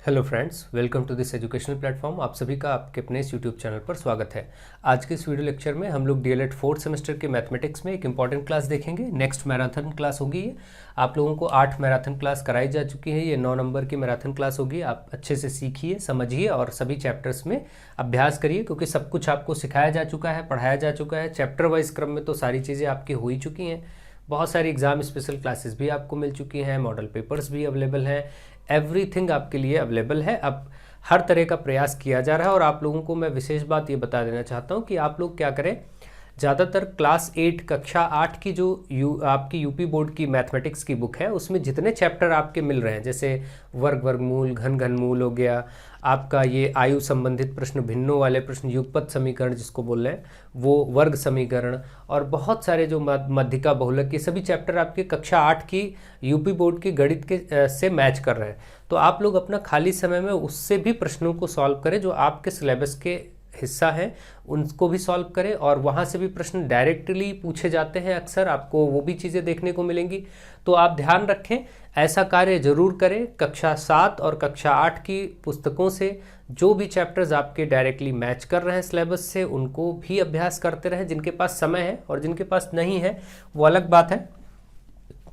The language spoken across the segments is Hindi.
Hello friends, welcome to this educational platform. आप सभी का आपके अपने इस यूट्यूब चैनल पर स्वागत है। आज के इस वीडियो लेक्चर में हम लोग डीएलएड फोर्थ सेमेस्टर के मैथमेटिक्स में एक इंपॉर्टेंट क्लास देखेंगे। नेक्स्ट मैराथन क्लास होगी ये। आप लोगों को 8 मैराथन क्लास कराई जा चुकी है, ये 9 नंबर की मैराथन क्लास होगी। आप अच्छे से सीखिए, समझिए और सभी चैप्टर्स में अभ्यास करिए, क्योंकि सब कुछ आपको सिखाया जा चुका है, पढ़ाया जा चुका है। चैप्टर वाइज क्रम में तो सारी चीज़ें आपकी हो ही चुकी हैं। बहुत सारी एग्जाम स्पेशल क्लासेस भी आपको मिल चुकी हैं, मॉडल पेपर्स भी अवेलेबल हैं, एवरीथिंग आपके लिए अवेलेबल है। अब हर तरह का प्रयास किया जा रहा है और आप लोगों को मैं विशेष बात ये बता देना चाहता हूँ कि आप लोग क्या करें, ज़्यादातर क्लास 8 कक्षा 8 की जो आपकी यूपी बोर्ड की मैथमेटिक्स की बुक है, उसमें जितने चैप्टर आपके मिल रहे हैं, जैसे वर्ग वर्गमूल, घन घनमूल हो गया, आपका ये आयु संबंधित प्रश्न, भिन्नों वाले प्रश्न, युगपत समीकरण जिसको बोल रहे हैं वो, वर्ग समीकरण और बहुत सारे जो मध्यिका बहुलक, ये सभी चैप्टर आपके कक्षा 8 की यूपी बोर्ड की गणित के से मैच कर रहे हैं। तो आप लोग अपना खाली समय में उससे भी प्रश्नों को सॉल्व करें जो आपके सिलेबस के हिस्सा है, उनको भी सॉल्व करें। और वहाँ से भी प्रश्न डायरेक्टली पूछे जाते हैं अक्सर, आपको वो भी चीज़ें देखने को मिलेंगी। तो आप ध्यान रखें, ऐसा कार्य जरूर करें। कक्षा 7 और कक्षा 8 की पुस्तकों से जो भी चैप्टर्स आपके डायरेक्टली मैच कर रहे हैं सिलेबस से, उनको भी अभ्यास करते रहें। जिनके पास समय है और जिनके पास नहीं है वो अलग बात है,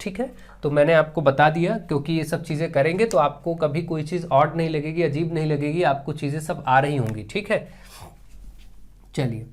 ठीक है। तो मैंने आपको बता दिया, क्योंकि ये सब चीज़ें करेंगे तो आपको कभी कोई चीज़ ऑड नहीं लगेगी, अजीब नहीं लगेगी, आपको चीज़ें सब आ रही होंगी, ठीक है। चलिए,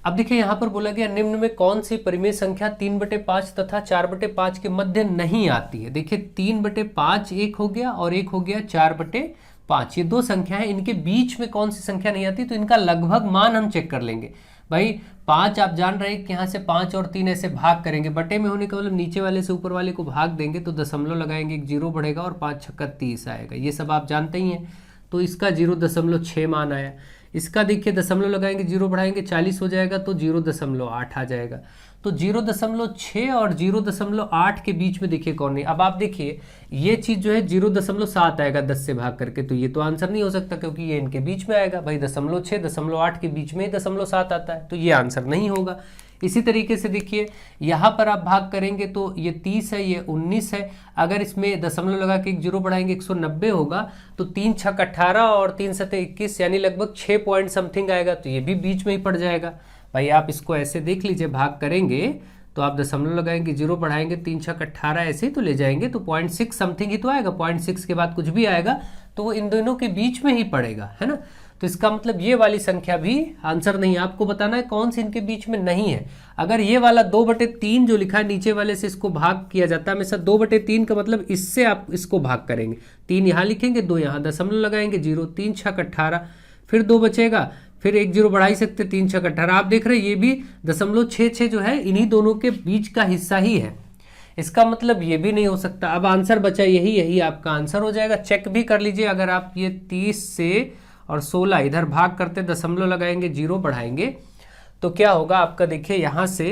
अब देखिए यहाँ पर बोला गया निम्न में कौन सी परिमेय संख्या 3/5 तथा 4/5 के मध्य नहीं आती है। देखिए 3/5 एक हो गया और एक हो गया 4/5, ये दो संख्या है, इनके बीच में कौन सी संख्या नहीं आती, तो इनका लगभग मान हम चेक कर लेंगे। भाई 5 आप जान रहे हैं कि यहाँ से 5 और 3 ऐसे भाग करेंगे, बटे में होने का मतलब नीचे वाले से ऊपर वाले को भाग देंगे तो दशमलव लगाएंगे, एक 0 बढ़ेगा और 5 छक्का 30 आएगा, ये सब आप जानते ही हैं। तो इसका 0.6 मान आया। इसका देखिए दशमलव लगाएंगे, 0 बढ़ाएंगे 40 हो जाएगा तो 0.8 आ जाएगा। तो 0.6 और 0.8 के बीच में देखिए कौन नहीं। अब आप देखिए ये चीज जो है 0.7 आएगा 10 से भाग करके, तो ये तो आंसर नहीं हो सकता, क्योंकि ये इनके बीच में आएगा। भाई 0.6 0.8 के बीच में ही 0.7 आता है, तो ये आंसर नहीं होगा। इसी तरीके से देखिए यहाँ पर आप भाग करेंगे तो ये 30 है, ये 19 है। अगर इसमें दशमलव लगा के एक 0 बढ़ाएंगे 190 होगा, तो 3 छक 18 और 3 सते 21, यानी लगभग 6 पॉइंट समथिंग आएगा, तो ये भी बीच में ही पड़ जाएगा। भाई आप इसको ऐसे देख लीजिए, भाग करेंगे तो आप दशमलव लगाएंगे, 0 बढ़ाएंगे, 3 छक 18 ऐसे ही तो ले जाएंगे, तो 0.6 समथिंग ही तो आएगा। 0.6 के बाद कुछ भी आएगा तो वो इन दोनों के बीच में ही पड़ेगा, है ना। तो इसका मतलब ये वाली संख्या भी आंसर नहीं है। आपको बताना है कौन सी इनके बीच में नहीं है। अगर ये वाला 2/3 जो लिखा है नीचे वाले से, इसको भाग किया जाता है हमेशा 2/3 का मतलब इससे आप इसको भाग करेंगे, 3 यहाँ लिखेंगे, 2 यहाँ, दशमलव लगाएंगे, 0, 3 छक 18, फिर 2 बचेगा, फिर एक 0 बढ़ा ही सकते, 3 छक 18। आप देख रहे हैं ये भी 0.66 जो है इन्हीं दोनों के बीच का हिस्सा ही है। इसका मतलब ये भी नहीं हो सकता। अब आंसर बचा यही आपका आंसर हो जाएगा। चेक भी कर लीजिए, अगर आप ये 30 से और 16 इधर भाग करते, दशमलव लगाएंगे, 0 बढ़ाएंगे, तो क्या होगा आपका, देखिए यहाँ से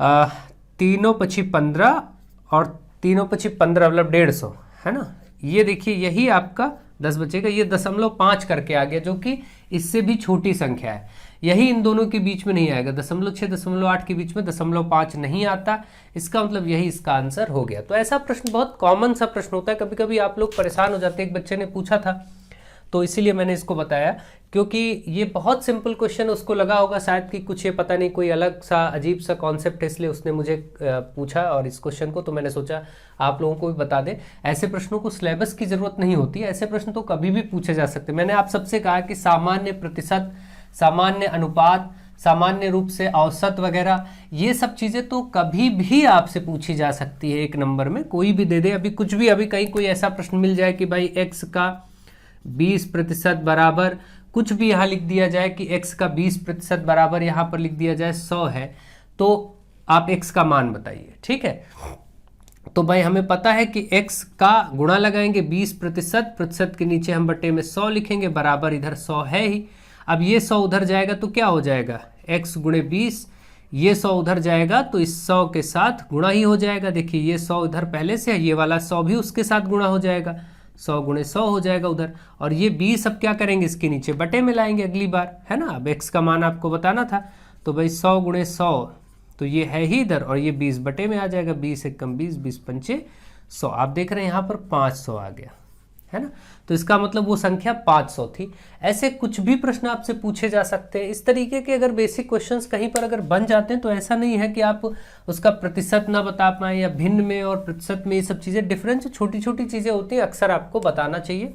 3 पची 15 और 3 पची 15 मतलब 150, है ना। ये देखिए यही आपका 10 बचेगा, ये 0.5 करके आ गया, जो कि इससे भी छोटी संख्या है। यही इन दोनों के बीच में नहीं आएगा, 0.6 0.8 के बीच में 0.5 नहीं आता। इसका मतलब यही इसका आंसर हो गया। तो ऐसा प्रश्न बहुत कॉमन सा प्रश्न होता है, कभी कभी आप लोग परेशान हो जाते हैं। एक बच्चे ने पूछा था तो इसीलिए मैंने इसको बताया, क्योंकि ये बहुत सिंपल क्वेश्चन उसको लगा होगा शायद कि कुछ ये पता नहीं कोई अलग सा अजीब सा कॉन्सेप्ट है, इसलिए उसने मुझे पूछा और इस क्वेश्चन को, तो मैंने सोचा आप लोगों को भी बता दें। ऐसे प्रश्नों को सिलेबस की जरूरत नहीं होती, ऐसे प्रश्न तो कभी भी पूछे जा सकते। मैंने आप सबसे कहा कि सामान्य प्रतिशत, सामान्य अनुपात, सामान्य रूप से औसत वगैरह, ये सब चीज़ें तो कभी भी आपसे पूछी जा सकती है। एक नंबर में कोई भी दे दे, अभी कुछ भी, अभी कहीं कोई ऐसा प्रश्न मिल जाए कि भाई x का 20% बराबर, कुछ भी यहाँ लिख दिया जाए कि x का 20% बराबर, यहाँ पर लिख दिया जाए 100 है, तो आप x का मान बताइए, ठीक है। तो भाई हमें पता है कि x का गुणा लगाएंगे 20%, प्रतिशत के नीचे हम बटे में 100 लिखेंगे, बराबर इधर 100 है ही। अब ये 100 उधर जाएगा तो क्या हो जाएगा, x गुणे 20, ये 100 उधर जाएगा तो इस 100 के साथ गुणा ही हो जाएगा। देखिए ये 100 उधर पहले से है, ये वाला 100 भी उसके साथ गुणा हो जाएगा, 100 गुणे 100 हो जाएगा उधर। और ये 20 अब क्या करेंगे, इसके नीचे बटे में लाएंगे अगली बार, है ना। अब x का मान आपको बताना था, तो भाई 100 गुणे 100, तो ये है ही इधर, और ये 20 बटे में आ जाएगा, 20 एकम 20, 20 पंचे 100। आप देख रहे हैं यहाँ पर 500 आ गया, है ना। तो इसका मतलब वो संख्या 500 थी। ऐसे कुछ भी प्रश्न आपसे पूछे जा सकते हैं। इस तरीके के अगर बेसिक क्वेश्चंस कहीं पर अगर बन जाते हैं तो ऐसा नहीं है कि आप उसका प्रतिशत ना बता पाएं या भिन्न में और प्रतिशत में, ये सब चीज़ें डिफरेंस छोटी छोटी चीज़ें होती हैं, अक्सर आपको बताना चाहिए।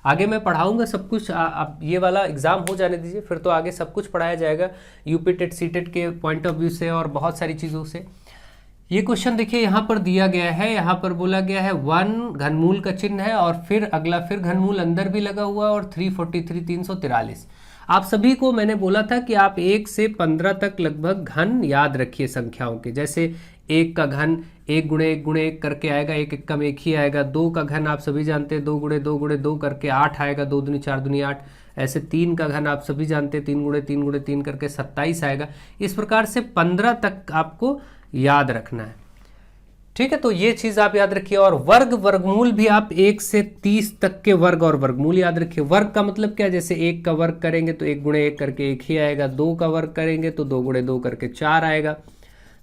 आगे मैं पढ़ाऊंगा सब कुछ, आप ये वाला एग्जाम हो जाने दीजिए, फिर तो आगे सब कुछ पढ़ाया जाएगा यूपी टेट सी टेट के पॉइंट ऑफ व्यू से और बहुत सारी चीज़ों से। ये क्वेश्चन देखिए यहाँ पर दिया गया है, यहाँ पर बोला गया है 1 घनमूल का चिन्ह है और फिर अगला फिर घनमूल अंदर भी लगा हुआ और 343 343। आप सभी को मैंने बोला था कि आप 1 से 15 तक लगभग घन याद रखिए संख्याओं के। जैसे 1 का घन 1 गुणे 1 गुणे 1 करके आएगा, 1 1 कम 1 ही आएगा। 2 का घन आप सभी जानते हैं 2 गुणे 2 गुणे 2 करके 8 आएगा, 2 दूनी 4 दूनी 8। ऐसे 3 का घन आप सभी जानते हैं 3 गुणे 3 गुणे 3 करके 27 आएगा। इस प्रकार से 15 तक आपको याद रखना है, ठीक है। तो ये चीज आप याद रखिए। और वर्ग वर्गमूल भी आप 1 से 30 तक के वर्ग और वर्गमूल याद रखिए। वर्ग का मतलब क्या, जैसे 1 का वर्ग करेंगे तो 1 गुणे 1 करके 1 ही आएगा। 2 का वर्ग करेंगे तो 2 गुणे 2 करके 4 आएगा।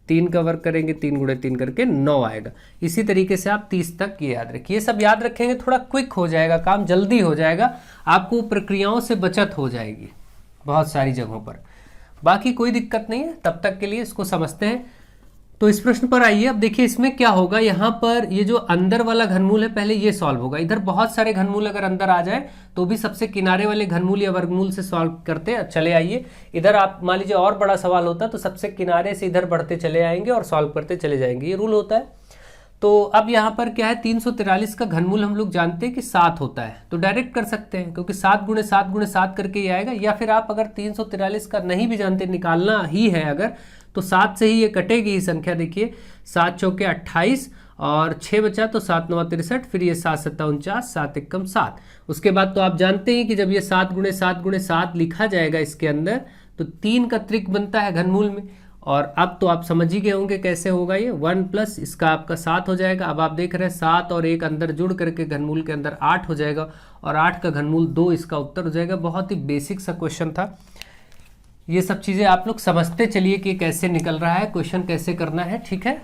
3 का वर्ग करेंगे 3 गुणे 3 करके 9 आएगा। इसी तरीके से आप 30 तक ये याद रखिए। ये सब याद रखेंगे थोड़ा क्विक हो जाएगा, काम जल्दी हो जाएगा, आपको प्रक्रियाओं से बचत हो जाएगी बहुत सारी जगहों पर। बाकी कोई दिक्कत नहीं है, तब तक के लिए इसको समझते हैं। तो इस प्रश्न पर आइए। अब देखिए इसमें क्या होगा, यहाँ पर ये जो अंदर वाला घनमूल है पहले ये सॉल्व होगा। इधर बहुत सारे घनमूल अगर अंदर आ जाए तो भी सबसे किनारे वाले घनमूल या वर्गमूल से सॉल्व करते चले आइए। इधर आप मान लीजिए और बड़ा सवाल होता तो सबसे किनारे से इधर बढ़ते चले आएंगे और सॉल्व करते चले जाएंगे, ये रूल होता है। तो अब यहाँ पर क्या है, 343 का घनमूल हम लोग जानते हैं कि 7 होता है, तो डायरेक्ट कर सकते हैं क्योंकि 7 गुणे 7 गुणे 7 करके ये आएगा। या फिर आप अगर 343 का नहीं भी जानते, निकालना ही है अगर, तो 7 से ही ये कटेगी ही संख्या। देखिए 7 चौके 28 और 6 बचा तो 7 9 63, फिर ये 7 7 49, 7 एकम 7। उसके बाद तो आप जानते हैं कि जब ये 7 गुणे 7 गुणे 7 लिखा जाएगा इसके अंदर तो 3 का त्रिक बनता है घनमूल में। और अब तो आप समझ ही गए होंगे कैसे होगा ये, 1 प्लस इसका आपका 7 हो जाएगा। अब आप देख रहे हैं 7 और 1 अंदर जुड़ करके घनमूल के अंदर 8 हो जाएगा और 8 का घनमूल 2 इसका उत्तर हो जाएगा। बहुत ही बेसिक सा क्वेश्चन था। ये सब चीजें आप लोग समझते चलिए कि कैसे निकल रहा है, क्वेश्चन कैसे करना है, ठीक है।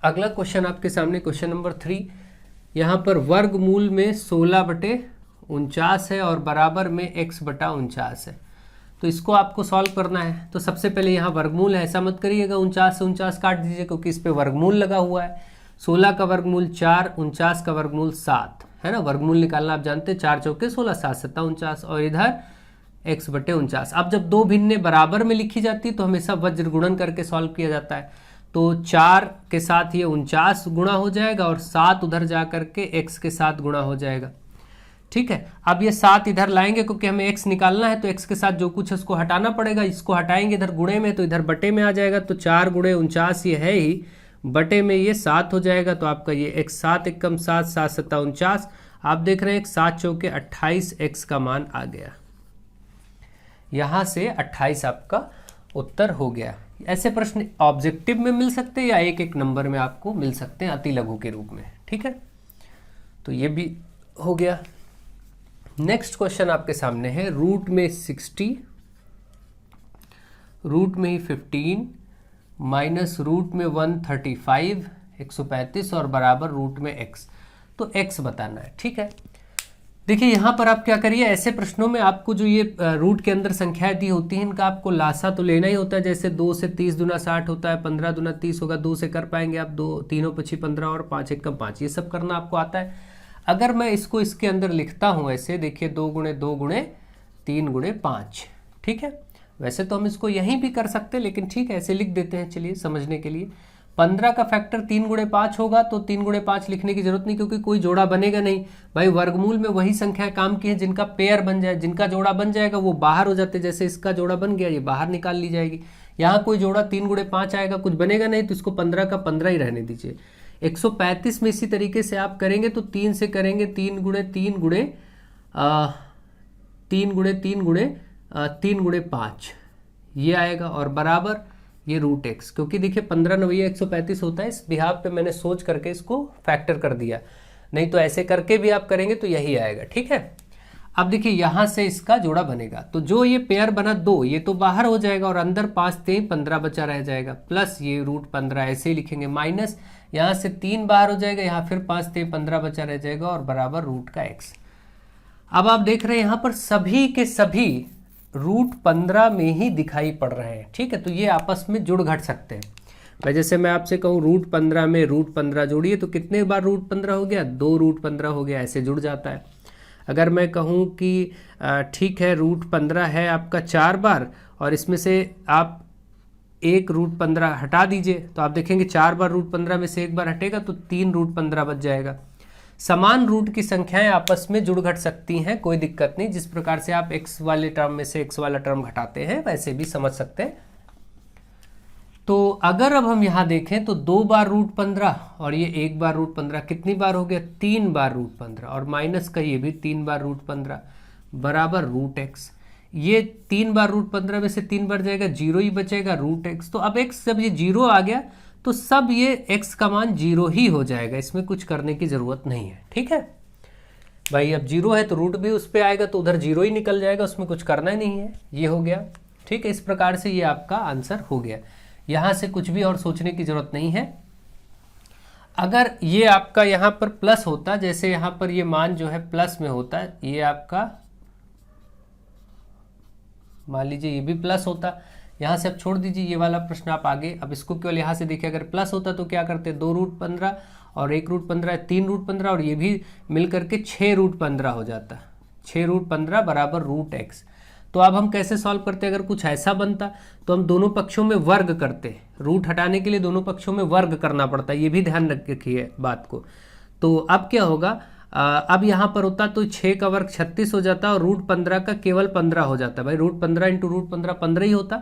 अगला क्वेश्चन आपके सामने क्वेश्चन नंबर 3। यहाँ पर वर्गमूल में 16/49 है और बराबर में x/49 है। तो इसको आपको सॉल्व करना है। तो सबसे पहले यहाँ वर्गमूल है, ऐसा मत करिएगा 49 से 49 काट दीजिए क्योंकि इस पे वर्गमूल लगा हुआ है। 16 का वर्गमूल 4, 49 का वर्गमूल 7 है ना। वर्गमूल निकालना आप जानते हैं, 4 चौके 16, 7 7 49 और इधर x/49। अब जब दो भिन्नें बराबर में लिखी जाती है तो हमेशा वज्र गुणन करके सॉल्व किया जाता है। तो 4 के साथ ये 49 गुणा हो जाएगा और 7 उधर जा करके x के साथ गुणा हो जाएगा, ठीक है। अब ये 7 इधर लाएंगे क्योंकि हमें x निकालना है, तो x के साथ जो कुछ है उसको हटाना पड़ेगा। इसको हटाएंगे इधर गुणे में तो इधर बटे में आ जाएगा। तो 4 गुणे 49 ये है ही, बटे में ये 7 हो जाएगा। तो आपका ये x 7 एकम 7, 7 7 49। आप देख रहे हैं 7 चौके 28 x का मान आ गया। यहाँ से 28 आपका उत्तर हो गया। ऐसे प्रश्न ऑब्जेक्टिव में मिल सकते हैं या एक एक नंबर में आपको मिल सकते हैं अति लघु के रूप में, ठीक है। तो ये भी हो गया। नेक्स्ट क्वेश्चन आपके सामने है, रूट में 60, रूट में ही 15 माइनस रूट में 135 135 और बराबर रूट में x। तो x बताना है, ठीक है। देखिए यहाँ पर आप क्या करिए, ऐसे प्रश्नों में आपको जो ये रूट के अंदर संख्याएं दी होती हैं इनका आपको लासा तो लेना ही होता है। जैसे 2 से 30 दूना 60 होता है, 15 दूना 30 होगा, 2 से कर पाएंगे आप, 2 तीनों पची 15 और 5 एकम 5, ये सब करना आपको आता है। अगर मैं इसको इसके अंदर लिखता हूँ ऐसे, देखिए 2 गुणे 2 गुणे 3 गुणे 5, ठीक है। वैसे तो हम इसको यहीं भी कर सकते हैं लेकिन ठीक है ऐसे लिख देते हैं, चलिए समझने के लिए। 15 का फैक्टर 3 गुणे 5 होगा तो 3 गुणे 5 लिखने की जरूरत नहीं क्योंकि कोई जोड़ा बनेगा नहीं भाई। वर्गमूल में वही संख्या काम की है जिनका पेयर बन जाए, जिनका जोड़ा बन जाएगा वो बाहर हो जाते। जैसे इसका जोड़ा बन गया, ये बाहर निकाल ली जाएगी। यहाँ कोई जोड़ा 3 गुणे 5 आएगा, कुछ बनेगा नहीं, तो इसको 15 का 15 ही रहने दीजिए। 135 में इसी तरीके से आप करेंगे तो 3 से करेंगे 3 गुणे 3 गुणे 3 गुणे 3 गुणे 3 गुणे 5 ये आएगा और बराबर ये रूट x। क्योंकि देखिए 15 9 135 होता है, इस बिहाफ पे मैंने सोच करके इसको फैक्टर कर दिया, नहीं तो ऐसे करके भी आप करेंगे तो यही आएगा, ठीक है। अब देखिए यहाँ से इसका जोड़ा बनेगा तो जो ये पेयर बना 2 ये तो बाहर हो जाएगा और अंदर 5 3 15 बचा रह जाएगा, प्लस ये रूट 15 ऐसे ही लिखेंगे, माइनस यहाँ से 3 बाहर हो जाएगा, यहाँ फिर 5 ते 15 बचा रह जाएगा और बराबर रूट का x। अब आप देख रहे हैं यहाँ पर सभी के सभी रूट 15 में ही दिखाई पड़ रहे हैं, ठीक है। तो ये आपस में जुड़ घट सकते हैं। भाई जैसे मैं आपसे कहूँ रूट 15 में रूट 15 जोड़िए तो कितने बार रूट 15 हो गया, 2 रूट 15 हो गया, ऐसे जुड़ जाता है। अगर मैं कहूँ कि ठीक है रूट 15 है आपका 4 बार और इसमें से आप 1 रूट 15 हटा दीजिए तो आप देखेंगे 4 बार रूट 15 में से 1 बार हटेगा तो 3 रूट 15 बच जाएगा। समान रूट की संख्याएं आपस में जुड़ घट सकती हैं, कोई दिक्कत नहीं। जिस प्रकार से आप x वाले टर्म में से x वाला टर्म घटाते हैं वैसे भी समझ सकते हैं। तो अगर अब हम यहाँ देखें तो 2 बार रूट 15 और ये 1 बार रूट 15 कितनी बार हो गया, 3 बार रूट 15 और माइनस का ये भी 3 बार रूट 15 बराबर रूट x। ये 3 बार रूट 15 में से 3 बार जाएगा, 0 ही बचेगा रूट x। तो अब x जब ये 0 आ गया तो सब ये x का मान 0 ही हो जाएगा, इसमें कुछ करने की ज़रूरत नहीं है, ठीक है भाई। अब 0 है तो रूट भी उस पर आएगा तो उधर 0 ही निकल जाएगा, उसमें कुछ करना ही नहीं है, ये हो गया, ठीक है। इस प्रकार से ये आपका आंसर हो गया। यहाँ से कुछ भी और सोचने की ज़रूरत नहीं है। अगर ये आपका यहाँ पर प्लस होता, जैसे यहाँ पर ये मान जो है प्लस में होता है, ये आपका मान लीजिए ये भी प्लस होता, यहाँ से अब छोड़ दीजिए ये वाला प्रश्न आप आगे। अब इसको केवल यहाँ से देखिए, अगर प्लस होता तो क्या करते, 2 रूट 15 और 1 रूट 15 3 रूट 15 और ये भी मिल करके 6 रूट 15 हो जाता, 6 रूट 15 बराबर रूट x। तो अब हम कैसे सॉल्व करते, अगर कुछ ऐसा बनता तो हम दोनों पक्षों में वर्ग करते। रूट हटाने के लिए दोनों पक्षों में वर्ग करना पड़ता है, ये भी ध्यान रखिए बात को। तो अब क्या होगा, अब यहाँ पर होता तो 6 का वर्ग 36 हो जाता और रूट 15 का केवल 15 हो जाता। भाई रूट 15 इंटू रूट 15 15 ही होता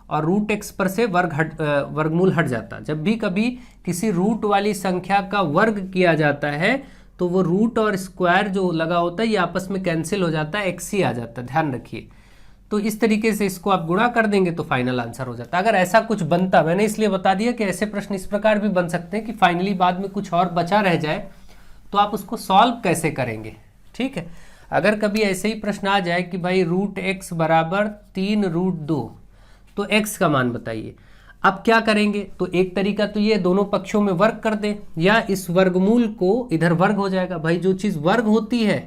और रूट x पर से वर्गमूल हट जाता। जब भी कभी किसी रूट वाली संख्या का वर्ग किया जाता है तो वो रूट और स्क्वायर जो लगा होता है ये आपस में कैंसिल हो जाता है, x ही आ जाता है, ध्यान रखिए। तो इस तरीके से इसको आप गुणा कर देंगे तो फाइनल आंसर हो जाता है। अगर ऐसा कुछ बनता, मैंने इसलिए बता दिया कि ऐसे प्रश्न इस प्रकार भी बन सकते हैं कि फाइनली बाद में कुछ और बचा रह जाए तो आप उसको सॉल्व कैसे करेंगे, ठीक है। अगर कभी ऐसे ही प्रश्न आ जाए कि भाई रूट x बराबर 3 रूट 2 तो x का मान बताइए, अब क्या करेंगे। तो एक तरीका तो ये दोनों पक्षों में वर्ग कर दें या इस वर्गमूल को इधर वर्ग हो जाएगा। भाई जो चीज़ वर्ग होती है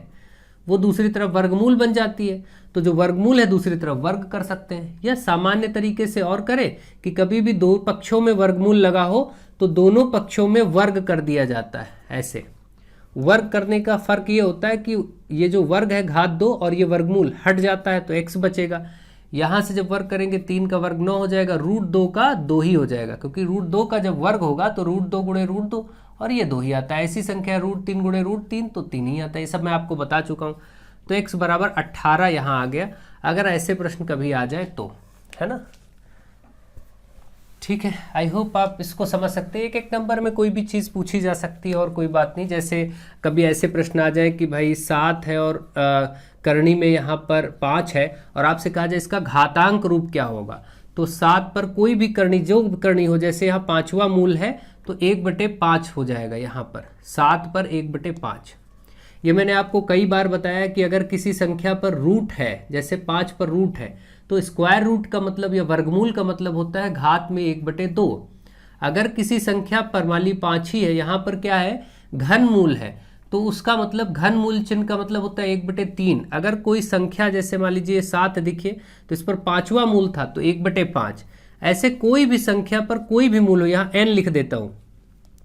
वो दूसरी तरफ वर्गमूल बन जाती है, तो जो वर्गमूल है दूसरी तरफ वर्ग कर सकते हैं। या सामान्य तरीके से और करें कि कभी भी दो पक्षों में वर्गमूल लगा हो तो दोनों पक्षों में वर्ग कर दिया जाता है। ऐसे वर्ग करने का फर्क ये होता है कि ये जो वर्ग है घात 2 और ये वर्गमूल हट जाता है तो x बचेगा। यहाँ से जब वर्ग करेंगे 3 का वर्ग 9 हो जाएगा, रूट 2 का 2 ही हो जाएगा, क्योंकि रूट 2 का जब वर्ग होगा तो रूट 2 गुणे रूट 2 और ये 2 ही आता है। ऐसी संख्या रूट 3 गुणे रूट 3 तो 3 ही आता है। ये सब मैं आपको बता चुका हूँ। तो x बराबर 18 यहाँ आ गया। अगर ऐसे प्रश्न कभी आ जाए तो, है ना, ठीक है। आई होप आप इसको समझ सकते हैं। एक एक नंबर में कोई भी चीज़ पूछी जा सकती है और कोई बात नहीं। जैसे कभी ऐसे प्रश्न आ जाए कि भाई 7 है और करणी में यहाँ पर 5 है और आपसे कहा जाए इसका घातांक रूप क्या होगा, तो 7 पर कोई भी करणी, जो करणी हो, जैसे यहाँ 5वां मूल है तो 1/5 हो जाएगा। यहाँ पर 7 पर 1/5। ये मैंने आपको कई बार बताया कि अगर किसी संख्या पर रूट है, जैसे 5 पर रूट है, तो स्क्वायर रूट का मतलब या वर्गमूल का मतलब होता है घात में 1/2। अगर किसी संख्या पर मान ली 5 ही है, यहाँ पर क्या है घन मूल है, तो उसका मतलब घन मूल चिन्ह का मतलब होता है 1/3। अगर कोई संख्या जैसे मान लीजिए 7 दिखे तो इस पर 5वां मूल था तो 1/5। ऐसे कोई भी संख्या पर कोई भी मूल हो, यहाँ n लिख देता हूँ,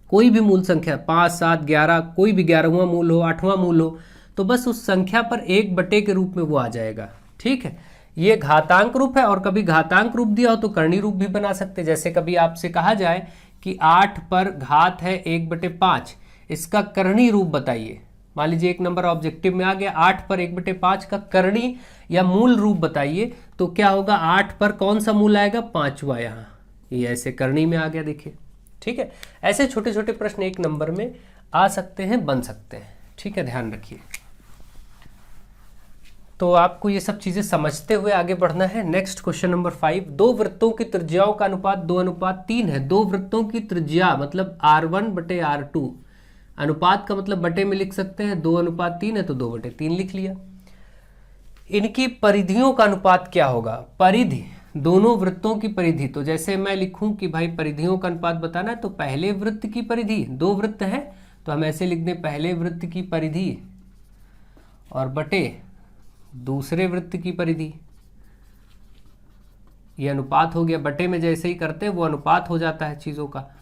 कोई भी मूल संख्या 5, 7, 11, कोई भी 11वां मूल हो, 8वां मूल हो, तो बस उस संख्या पर 1/, के रूप में वो आ जाएगा। ठीक है, ये घातांक रूप है। और कभी घातांक रूप दिया हो तो करणी रूप भी बना सकते। जैसे कभी आपसे कहा जाए कि 8 पर घात है 1/5, इसका करणी रूप बताइए। मान लीजिए एक नंबर ऑब्जेक्टिव में आ गया 8 पर 1/5 का करणी या मूल रूप बताइए, तो क्या होगा 8 पर कौन सा मूल आएगा 5वां, यहाँ ये ऐसे करणी में आ गया, देखिए। ठीक है, ऐसे छोटे छोटे प्रश्न एक नंबर में आ सकते हैं, बन सकते हैं। ठीक है, ध्यान रखिए। तो आपको ये सब चीजें समझते हुए आगे बढ़ना है। नेक्स्ट क्वेश्चन नंबर 5, दो वृत्तों की त्रिज्याओं का अनुपात 2:3 है। दो वृत्तों की त्रिज्या मतलब R1/R2, अनुपात का मतलब बटे में लिख सकते हैं, 2:3 है तो 2/3 लिख लिया। इनकी परिधियों का अनुपात क्या होगा, परिधि दोनों वृत्तों की परिधि, तो जैसे मैं लिखूं कि भाई परिधियों का अनुपात बताना है, तो पहले वृत्त की परिधि, दो वृत्त है तो हम ऐसे लिख दें पहले वृत्त की परिधि और बटे दूसरे वृत्त की परिधि। ये अनुपात हो गया, बटे में जैसे ही करते हैं वो अनुपात हो जाता है चीज़ों का।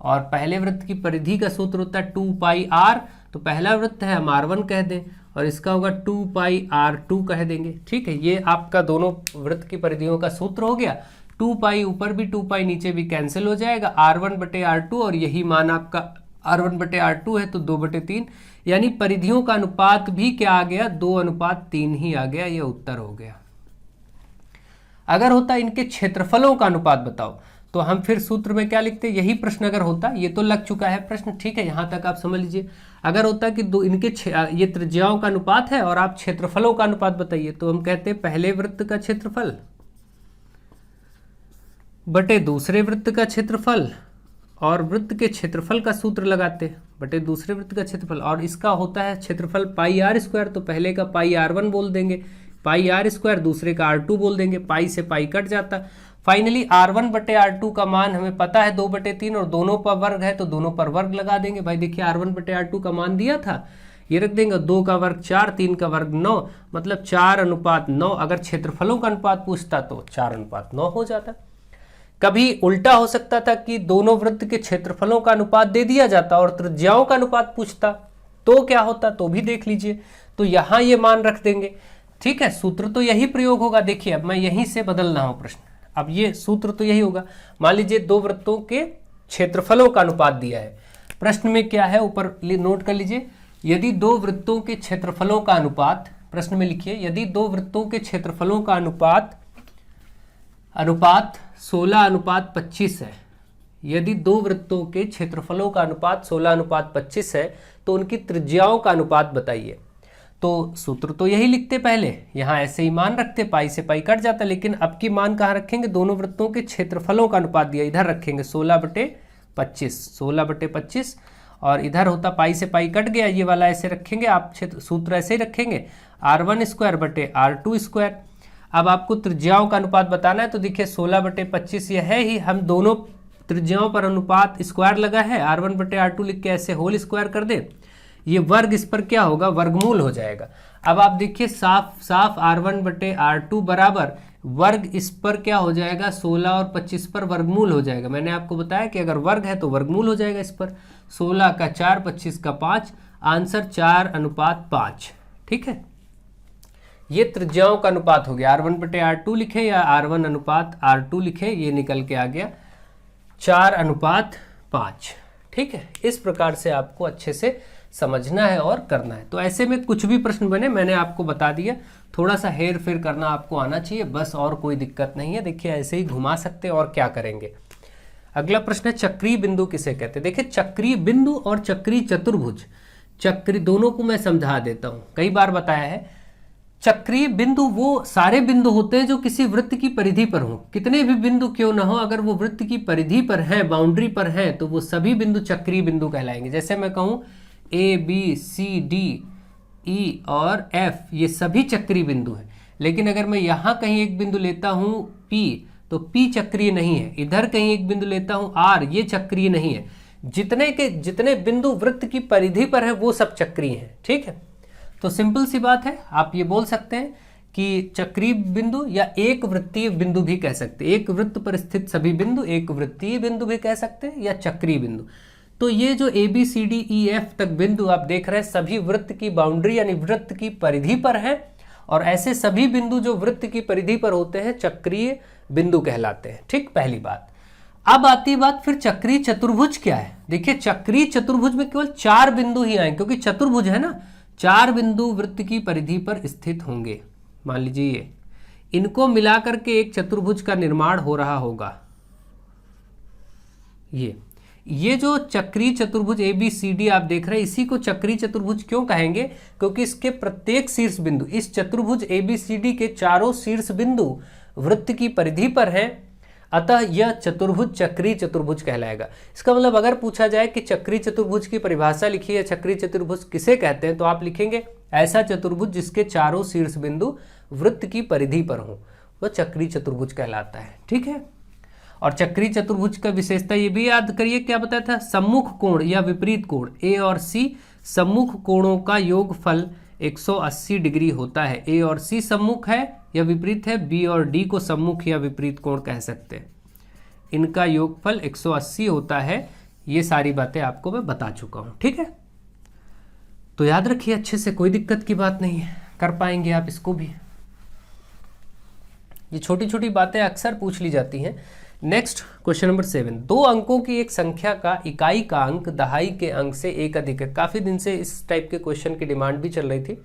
और पहले वृत्त की परिधि का सूत्र होता है 2πr, तो पहला वृत्त है हम r1 कह दें और इसका होगा 2πr2 कह देंगे। ठीक है, ये आपका दोनों वृत्त की परिधियों का सूत्र हो गया। 2π ऊपर भी 2π नीचे भी कैंसिल हो जाएगा, r1 बटे r2, और यही मान आपका r1 बटे r2 है तो 2/3, यानी परिधियों का अनुपात भी क्या आ गया, 2:3 ही आ गया। ये उत्तर हो गया। अगर होता इनके क्षेत्रफलों का अनुपात बताओ, तो हम फिर सूत्र में क्या लिखते, यही प्रश्न अगर होता, ये तो लग चुका है प्रश्न, ठीक है, यहां तक आप समझ लीजिए। अगर होता कि दो इनके ये त्रिज्याओं का अनुपात है और आप क्षेत्रफलों का अनुपात बताइए, तो हम कहते हैं पहले वृत्त का क्षेत्रफल बटे दूसरे वृत्त का क्षेत्रफल, और वृत्त के क्षेत्रफल का सूत्र लगाते बटे दूसरे वृत्त का क्षेत्रफल, और इसका होता है क्षेत्रफल πr², तो पहले का πr1 बोल देंगे, πr², दूसरे का r2 बोल देंगे, पाई से पाई कट जाता। फाइनली r1 बटे r2 का मान हमें पता है 2/3, और दोनों पर वर्ग है तो दोनों पर वर्ग लगा देंगे। भाई देखिए r1 बटे r2 का मान दिया था, ये रख देंगे, 2 का वर्ग 4, 3 का वर्ग 9, मतलब 4:9। अगर क्षेत्रफलों का अनुपात पूछता तो 4:9 हो जाता। कभी उल्टा हो सकता था कि दोनों वृत्त के क्षेत्रफलों का अनुपात दे दिया जाता और त्रिज्याओं का अनुपात पूछता, तो क्या होता, तो भी देख लीजिए। तो यहां ये मान रख देंगे, ठीक है, सूत्र तो यही प्रयोग होगा। देखिए अब मैं यहीं से बदल रहा हूं प्रश्न, अब ये सूत्र तो यही होगा। मान लीजिए दो वृत्तों के क्षेत्रफलों का अनुपात दिया है, प्रश्न में क्या है ऊपर नोट कर लीजिए, यदि दो वृत्तों के क्षेत्रफलों का अनुपात, प्रश्न में लिखिए यदि दो वृत्तों के क्षेत्रफलों का अनुपात 16:25 है, यदि दो वृत्तों के क्षेत्रफलों का अनुपात 16:25 है तो उनकी त्रिज्याओं का अनुपात बताइए। तो सूत्र तो यही लिखते पहले, यहाँ ऐसे ही मान रखते, पाई से पाई कट जाता, लेकिन अब की मान कहाँ रखेंगे, दोनों वृत्तों के क्षेत्रफलों का अनुपात दिया, इधर रखेंगे 16/25, और इधर होता पाई से पाई कट गया, ये वाला ऐसे रखेंगे, आप सूत्र ऐसे ही रखेंगे r1² बटे r2²। अब आपको त्रिज्याओं का अनुपात बताना है, तो देखिए 16/25 ये है ही, हम दोनों त्रिज्याओं पर अनुपात स्क्वायर लगा है, r1 बटे r2 लिख के ऐसे होल स्क्वायर कर दे, ये वर्ग इस पर क्या होगा, वर्गमूल हो जाएगा। अब आप देखिए साफ साफ r1 बटे r2 बराबर वर्ग इस पर क्या हो जाएगा, 16 और 25 पर वर्गमूल हो जाएगा। मैंने आपको बताया कि अगर वर्ग है तो वर्गमूल हो जाएगा इस पर, 16 का 4, 25 का 5, आंसर 4:5। ठीक है, ये त्रिज्याओं का अनुपात हो गया। r1 बटे r2 लिखे या r1:r2 लिखे, ये निकल के आ गया 4:5। ठीक है, इस प्रकार से आपको अच्छे से समझना है और करना है। तो ऐसे में कुछ भी प्रश्न बने, मैंने आपको बता दिया, थोड़ा सा हेर फेर करना आपको आना चाहिए बस, और कोई दिक्कत नहीं है। देखिए ऐसे ही घुमा सकते हैं, और क्या करेंगे। अगला प्रश्न है चक्रीय बिंदु किसे कहते हैं। देखिए चक्रीय बिंदु और चक्रीय चतुर्भुज, चक्री दोनों को मैं समझा देता हूं, कई बार बताया है। चक्रीय बिंदु वो सारे बिंदु होते हैं जो किसी वृत्त की परिधि पर हो, कितने भी बिंदु क्यों ना हो, अगर वो वृत्त की परिधि पर है, बाउंड्री पर है, तो वो सभी बिंदु चक्रीय बिंदु कहलाएंगे। जैसे मैं कहूं A B C D E और F, ये सभी चक्रीय बिंदु हैं। लेकिन अगर मैं यहाँ कहीं एक बिंदु लेता हूँ P, तो P चक्रीय नहीं है। इधर कहीं एक बिंदु लेता हूँ R, ये चक्रीय नहीं है। जितने बिंदु वृत्त की परिधि पर है वो सब चक्रीय हैं। ठीक है, तो सिंपल सी बात है, आप ये बोल सकते हैं कि चक्रीय बिंदु या एक वृत्तीय बिंदु भी कह सकते हैं। एक वृत्त पर स्थित सभी बिंदु एक वृत्तीय बिंदु भी कह सकते हैं या चक्रीय बिंदु। तो ये जो A B C D E F तक बिंदु आप देख रहे हैं, सभी वृत्त की बाउंड्री यानी वृत्त की परिधि पर है, और ऐसे सभी बिंदु जो वृत्त की परिधि पर होते हैं चक्रीय बिंदु कहलाते हैं। ठीक, पहली बात। अब आती बात फिर चक्रीय चतुर्भुज क्या है। देखिए चक्रीय चतुर्भुज में केवल 4 बिंदु ही आए, क्योंकि चतुर्भुज है ना, 4 बिंदु वृत्त की परिधि पर स्थित होंगे। मान लीजिए इनको मिलाकर के एक चतुर्भुज का निर्माण हो रहा होगा। ये जो चक्रीय चतुर्भुज ABCD आप देख रहे हैं, इसी को चक्रीय चतुर्भुज क्यों कहेंगे, क्योंकि इसके प्रत्येक शीर्ष बिंदु, इस चतुर्भुज ABCD के चारों शीर्ष बिंदु वृत्त की परिधि पर हैं, अतः यह चतुर्भुज चक्रीय चतुर्भुज कहलाएगा। इसका मतलब अगर पूछा जाए कि चक्रीय चतुर्भुज की परिभाषा लिखिए या चक्रीय चतुर्भुज किसे कहते हैं, तो आप लिखेंगे ऐसा चतुर्भुज जिसके चारों शीर्ष बिंदु वृत्त की परिधि पर हों। वो चक्रीय चतुर्भुज कहलाता है। ठीक है, और चक्रीय चतुर्भुज का विशेषता ये भी याद करिए, क्या बताया था, सम्मुख कोण या विपरीत कोण ए और सी, सम्मुख कोणों का योगफल 180 डिग्री होता है। ए और सी सम्मुख है या विपरीत है, बी और डी को सम्मुख या विपरीत कोण कह सकते हैं, इनका योगफल 180 होता है। ये सारी बातें आपको मैं बता चुका हूं। ठीक है, तो याद रखिए अच्छे से, कोई दिक्कत की बात नहीं है, कर पाएंगे आप इसको भी। ये छोटी छोटी बातें अक्सर पूछ ली जाती हैं। नेक्स्ट क्वेश्चन नंबर 7, 2 अंकों की एक संख्या का इकाई का अंक दहाई के अंक से एक अधिक है। काफ़ी दिन से इस टाइप के क्वेश्चन की डिमांड भी चल रही थी,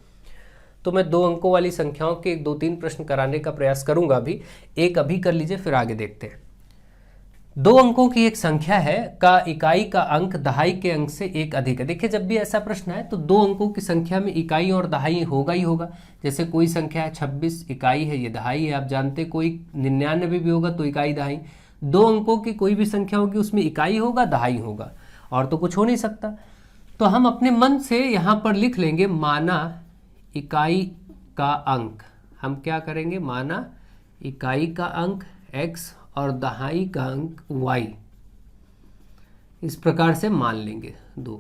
तो मैं 2 अंकों वाली संख्याओं के 2-3 प्रश्न कराने का प्रयास करूंगा अभी। एक अभी कर लीजिए, फिर आगे देखते हैं। 2 अंकों की एक संख्या है का इकाई का अंक दहाई के अंक से एक अधिक है। देखिए, जब भी ऐसा प्रश्न है तो 2 अंकों की संख्या में इकाई और दहाई होगा ही होगा। जैसे कोई संख्या है 26, इकाई है, ये दहाई है, आप जानते। कोई 99 भी होगा तो इकाई दहाई। 2 अंकों की कोई भी संख्या होगी उसमें इकाई होगा, दहाई होगा, और तो कुछ हो नहीं सकता। तो हम अपने मन से यहाँ पर लिख लेंगे, माना इकाई का अंक, हम क्या करेंगे, माना इकाई का अंक x और दहाई का अंक y, इस प्रकार से मान लेंगे। 2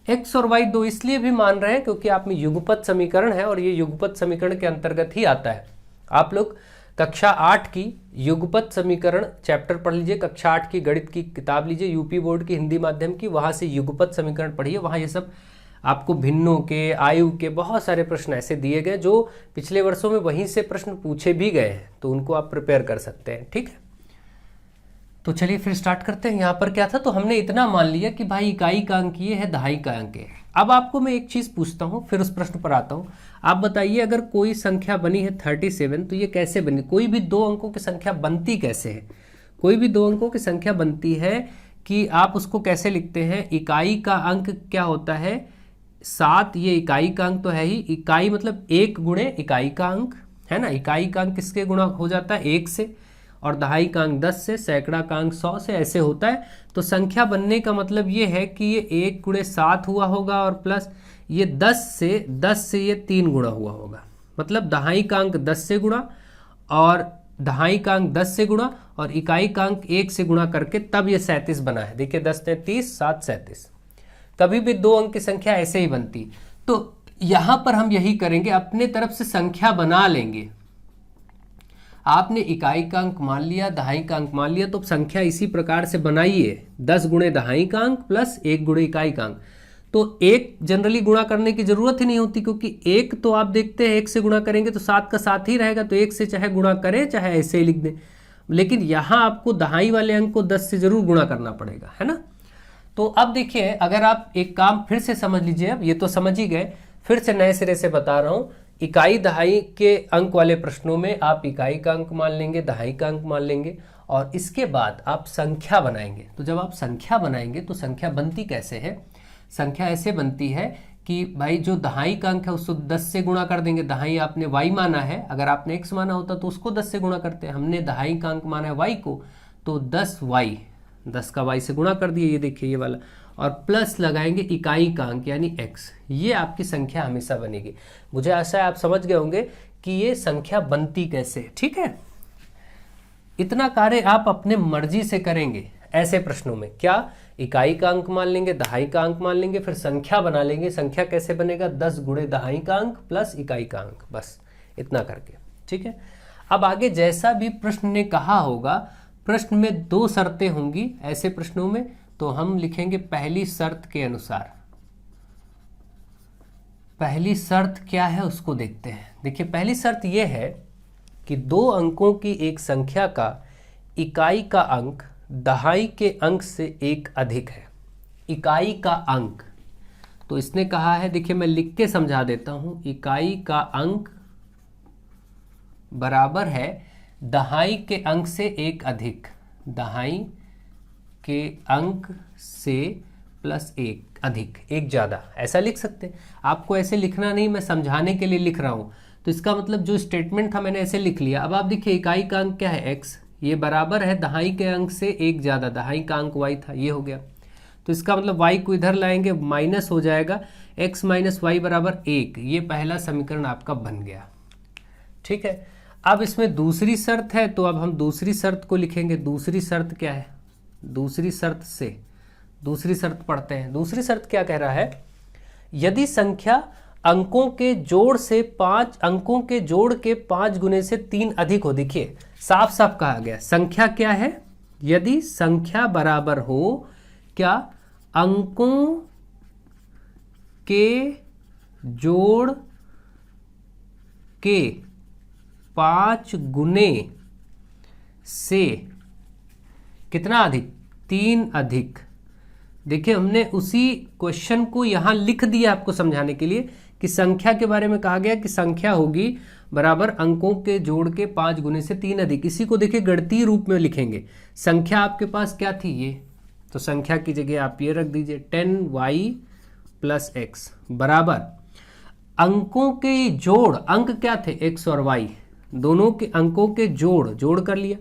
x और y 2 इसलिए भी मान रहे हैं क्योंकि आप में युगपत समीकरण है और ये युगपत समीकरण के अंतर्गत ही आता है। आप लोग कक्षा 8 की युगपत समीकरण चैप्टर पढ़ लीजिए, कक्षा 8 की गणित की किताब लीजिए, यूपी बोर्ड की हिंदी माध्यम की, वहाँ से युगपत समीकरण पढ़िए। वहाँ ये सब आपको भिन्नों के, आयु के बहुत सारे प्रश्न ऐसे दिए गए जो पिछले वर्षों में वहीं से प्रश्न पूछे भी गए हैं, तो उनको आप प्रिपेयर कर सकते हैं। ठीक है, तो चलिए फिर स्टार्ट करते हैं। यहाँ पर क्या था, तो हमने इतना मान लिया कि भाई इकाई का अंक ये है, दहाई का अंक है। अब आपको मैं एक चीज़ पूछता हूँ, फिर उस प्रश्न पर आता हूँ। आप बताइए, अगर कोई संख्या बनी है 37, तो ये कैसे बनी? कोई भी 2 अंकों की संख्या बनती कैसे है? कोई भी 2 अंकों की संख्या बनती है कि आप उसको कैसे लिखते हैं? इकाई का अंक क्या होता है, 7। ये इकाई का अंक तो है ही, इकाई मतलब 1 गुणे इकाई का अंक है ना। इकाई का अंक किसके गुणा हो जाता है? 1 से, और दहाई का अंक 10 से, सैकड़ा का अंक 100 से, ऐसे होता है। तो संख्या बनने का मतलब ये है कि ये 1 गुणे 7 हुआ होगा, और प्लस ये 10 से ये 3 गुणा हुआ होगा। मतलब दहाई का अंक 10 से गुणा, और दहाई का अंक 10 से गुणा, और इकाई का अंक 1 से गुणा करके तब ये 37 बना है। देखिए 10 ने 30, 7 37। कभी भी 2 अंक की संख्या ऐसे ही बनती। तो यहां पर हम यही करेंगे, अपने तरफ से संख्या बना लेंगे। आपने इकाई का अंक मान लिया, दहाई का अंक मान लिया, तो संख्या इसी प्रकार से बनाइए, 10 गुणे दहाई का अंक प्लस 1 गुणे इकाई का अंक। तो 1 जनरली गुणा करने की जरूरत ही नहीं होती, क्योंकि 1 तो आप देखते हैं 1 से गुणा करेंगे तो 7 का 7 ही रहेगा, तो 1 से चाहे गुणा करें चाहे ऐसे ही लिख दें। लेकिन यहाँ आपको दहाई वाले अंक को 10 से जरूर गुणा करना पड़ेगा, है ना। तो अब देखिए, अगर आप एक काम फिर से समझ लीजिए, अब ये तो समझ ही गए, फिर से नए सिरे से बता रहा हूँ। इकाई दहाई के अंक वाले प्रश्नों में आप इकाई का अंक मान लेंगे, दहाई का अंक मान लेंगे, और इसके बाद आप संख्या बनाएंगे। तो जब आप संख्या बनाएंगे तो संख्या बनती कैसे है? संख्या ऐसे बनती है कि भाई जो दहाई का अंक है उसको 10 से गुणा कर देंगे। दहाई आपने y माना है, अगर आपने x माना होता तो उसको 10 से गुणा करते हैं। हमने दहाई का अंक माना है y को, तो 10y, 10 का y से गुणा कर दिए, ये देखिए ये वाला, और प्लस लगाएंगे इकाई का अंक यानी x। ये आपकी संख्या हमेशा बनेगी। मुझे आशा है आप समझ गए होंगे कि ये संख्या बनती कैसे। ठीक है, इतना कार्य आप अपने मर्जी से करेंगे ऐसे प्रश्नों में। क्या? इकाई का अंक मान लेंगे, दहाई का अंक मान लेंगे, फिर संख्या बना लेंगे। संख्या कैसे बनेगा? 10 गुणे दहाई का अंक प्लस इकाई का अंक, बस इतना करके। ठीक है, अब आगे जैसा भी प्रश्न ने कहा होगा, प्रश्न में 2 शर्तें होंगी ऐसे प्रश्नों में, तो हम लिखेंगे पहली शर्त के अनुसार। पहली शर्त क्या है उसको देखते हैं। देखिए पहली शर्त यह है कि 2 अंकों की एक संख्या का इकाई का अंक दहाई के अंक से एक अधिक है। इकाई का अंक, तो इसने कहा है, देखिए मैं लिख के समझा देता हूं, इकाई का अंक बराबर है दहाई के अंक से एक अधिक, दहाई के अंक से प्लस एक अधिक, एक ज़्यादा, ऐसा लिख सकते हैं। आपको ऐसे लिखना नहीं, मैं समझाने के लिए लिख रहा हूँ। तो इसका मतलब जो स्टेटमेंट था मैंने ऐसे लिख लिया। अब आप देखिए इकाई का अंक क्या है x, ये बराबर है दहाई के अंक से एक ज़्यादा, दहाई का अंक y था, ये हो गया। तो इसका मतलब y को इधर लाएंगे, माइनस हो जाएगा, x माइनस वाई बराबर 1। ये पहला समीकरण आपका बन गया। ठीक है, अब इसमें दूसरी शर्त है, तो अब हम दूसरी शर्त को लिखेंगे। दूसरी शर्त क्या है? दूसरी शर्त पढ़ते हैं। दूसरी शर्त क्या कह रहा है? यदि संख्या अंकों के जोड़ के 5 गुने से 3 अधिक हो। देखिए साफ साफ कहा गया, संख्या क्या है? यदि संख्या बराबर हो क्या? अंकों के जोड़ के 5 गुने से कितना अधिक? 3 अधिक। देखिए हमने उसी क्वेश्चन को यहां लिख दिया आपको समझाने के लिए कि संख्या के बारे में कहा गया कि संख्या होगी बराबर अंकों के जोड़ के 5 गुने से 3 अधिक। इसी को देखिए गणितीय रूप में लिखेंगे। संख्या आपके पास क्या थी? ये, तो संख्या की जगह आप ये रख दीजिए 10y + x बराबर अंकों के जोड़। अंक क्या थे? x और y, दोनों के अंकों के जोड़ कर लिया।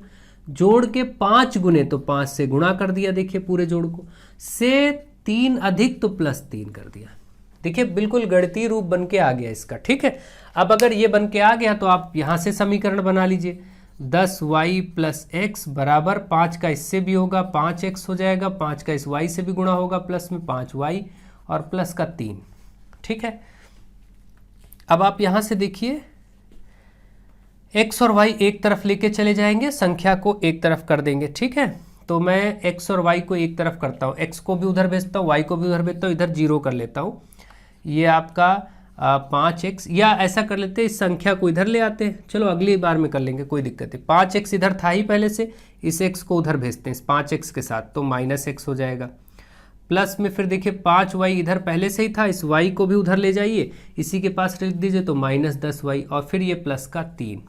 जोड़ के 5 गुने, तो 5 से गुणा कर दिया। देखिए पूरे जोड़ को, से 3 अधिक, तो +3 कर दिया। देखिए बिल्कुल गणितीय रूप बन के आ गया इसका। ठीक है, अब अगर ये बन के आ गया तो आप यहां से समीकरण बना लीजिए। 10y + x बराबर 5 का इससे भी होगा 5x हो जाएगा, 5 का इस y से भी गुणा होगा, प्लस में 5y और प्लस का 3। ठीक है, अब आप यहां से देखिए x और y एक तरफ लेके चले जाएंगे, संख्या को एक तरफ कर देंगे। ठीक है, तो मैं x और y को एक तरफ करता हूँ, x को भी उधर भेजता हूँ, y को भी उधर भेजता हूँ, इधर 0 कर लेता हूँ। ये आपका 5x, या ऐसा कर लेते हैं इस संख्या को इधर ले आते हैं। चलो अगली बार में कर लेंगे, कोई दिक्कत नहीं। 5x इधर था ही पहले से, इस x को उधर भेजते हैं इस 5x के साथ, तो -x हो जाएगा। प्लस में फिर देखिए 5y इधर पहले से ही था, इस y को भी उधर ले जाइए, इसी के पास रख दीजिए, तो -10y और फिर ये प्लस का 3।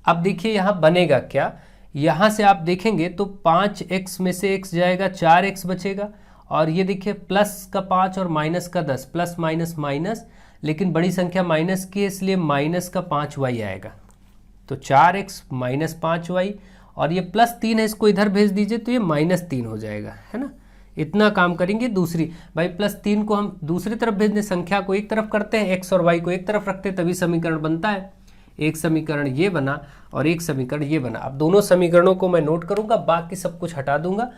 अब देखिए यहाँ बनेगा क्या? यहाँ से आप देखेंगे तो 5x में से x जाएगा, 4x बचेगा, और ये देखिए प्लस का 5 और माइनस का 10, प्लस माइनस माइनस, लेकिन बड़ी संख्या माइनस की है इसलिए माइनस का 5y आएगा। तो 4x - 5y, और ये +3 है, इसको इधर भेज दीजिए तो ये -3 हो जाएगा, है ना। इतना काम करेंगे। दूसरी भाई +3 को हम दूसरी तरफ भेज दें, संख्या को एक तरफ करते हैं, x और y को एक तरफ रखते हैं, तभी समीकरण बनता है। एक समीकरण ये बना और एक समीकरण ये बना। अब दोनों समीकरणों को मैं नोट करूंगा, बाकी सब कुछ हटा दूंगा।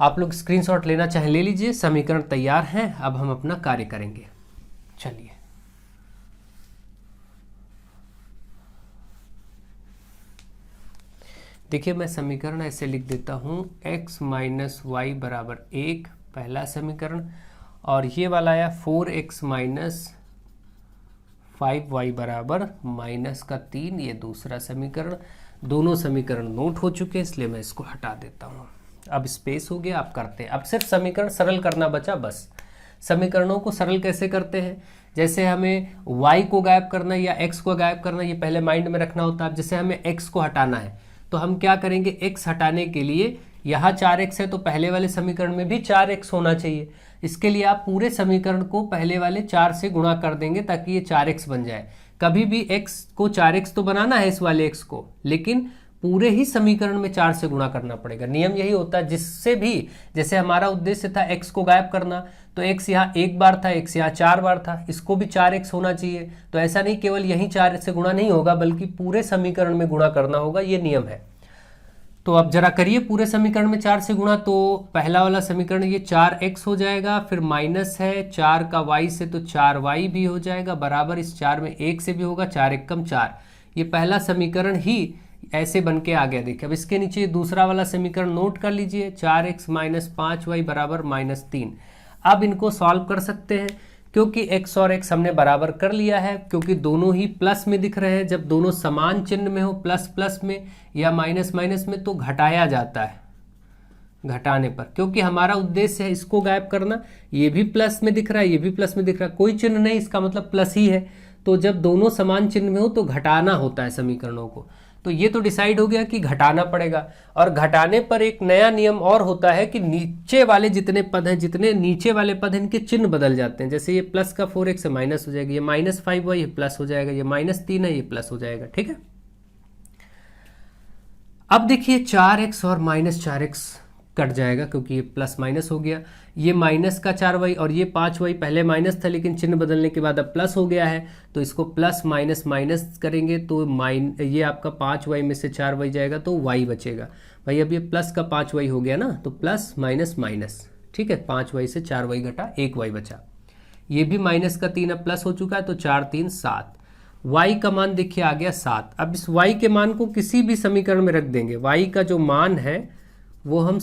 आप लोग स्क्रीनशॉट लेना चाहे ले लीजिए। समीकरण तैयार हैं, अब हम अपना कार्य करेंगे। चलिए देखिए, मैं समीकरण ऐसे लिख देता हूँ, x - y = 1 पहला समीकरण, और ये वाला आया 4x - 5y = -3, ये दूसरा समीकरण। दोनों समीकरण नोट हो चुके हैं, इसलिए मैं इसको हटा देता हूँ। अब स्पेस हो गया, आप करते हैं। अब सिर्फ समीकरण सरल करना बचा बस। समीकरणों को सरल कैसे करते हैं? जैसे हमें y को गायब करना या x को गायब करना, ये पहले माइंड में रखना होता है। अब जैसे हमें x को हटाना है तो हम क्या करेंगे? x हटाने के लिए यहाँ 4x है तो पहले वाले समीकरण में भी 4x होना चाहिए। इसके लिए आप पूरे समीकरण को पहले वाले 4 से गुणा कर देंगे ताकि ये 4x बन जाए। कभी भी x को 4x तो बनाना है इस वाले x को, लेकिन पूरे ही समीकरण में 4 से गुणा करना पड़ेगा। नियम यही होता है। जिससे भी, जैसे हमारा उद्देश्य था x को गायब करना, तो x यहाँ एक बार था, x यहाँ 4 बार था, इसको भी 4x होना चाहिए। तो ऐसा नहीं केवल यहीं 4 से गुणा नहीं होगा, बल्कि पूरे समीकरण में गुणा करना होगा, ये नियम है। तो अब जरा करिए पूरे समीकरण में 4 से गुणा। तो पहला वाला समीकरण ये 4x हो जाएगा, फिर माइनस है 4 का y से तो 4y भी हो जाएगा, बराबर इस 4 में 1 से भी होगा, 4 × 4। ये पहला समीकरण ही ऐसे बन के आ गया। देखिए अब इसके नीचे दूसरा वाला समीकरण नोट कर लीजिए, 4x - 5y = -3। अब इनको सॉल्व कर सकते हैं, क्योंकि x और x हमने बराबर कर लिया है, क्योंकि दोनों ही प्लस में दिख रहे हैं। जब दोनों समान चिन्ह में हो, प्लस प्लस में या माइनस माइनस में, तो घटाया जाता है घटाने पर, क्योंकि हमारा उद्देश्य है इसको गायब करना। ये भी प्लस में दिख रहा है, ये भी प्लस में दिख रहा है, कोई चिन्ह नहीं, इसका मतलब प्लस ही है। तो जब दोनों समान चिन्ह में हो तो घटाना होता है समीकरणों को। तो ये तो डिसाइड हो गया कि घटाना पड़ेगा। और घटाने पर एक नया नियम और होता है कि नीचे वाले जितने पद हैं, जितने नीचे वाले पद हैं, इनके चिन्ह बदल जाते हैं। जैसे ये प्लस का 4x है, माइनस हो जाएगा, ये -5y ये प्लस हो जाएगा, ये -3 है ये प्लस हो जाएगा। ठीक है, अब देखिए 4x और -4x कट जाएगा क्योंकि ये प्लस माइनस हो गया। ये माइनस का 4y और ये 5y, पहले माइनस था लेकिन चिन्ह बदलने के बाद अब प्लस हो गया है, तो इसको प्लस माइनस माइनस करेंगे तो ये आपका 5y में से 4y जाएगा तो y बचेगा। भाई अब ये प्लस का 5y हो गया ना, तो प्लस माइनस माइनस, ठीक है, 5y से 4y घटा 1y बचा। ये भी माइनस का 3 अब प्लस हो चुका है तो 4 3 7, y का मान देखिए आ गया 7। अब इस y के मान को किसी भी समीकरण में रख देंगे। y का जो मान है वो हम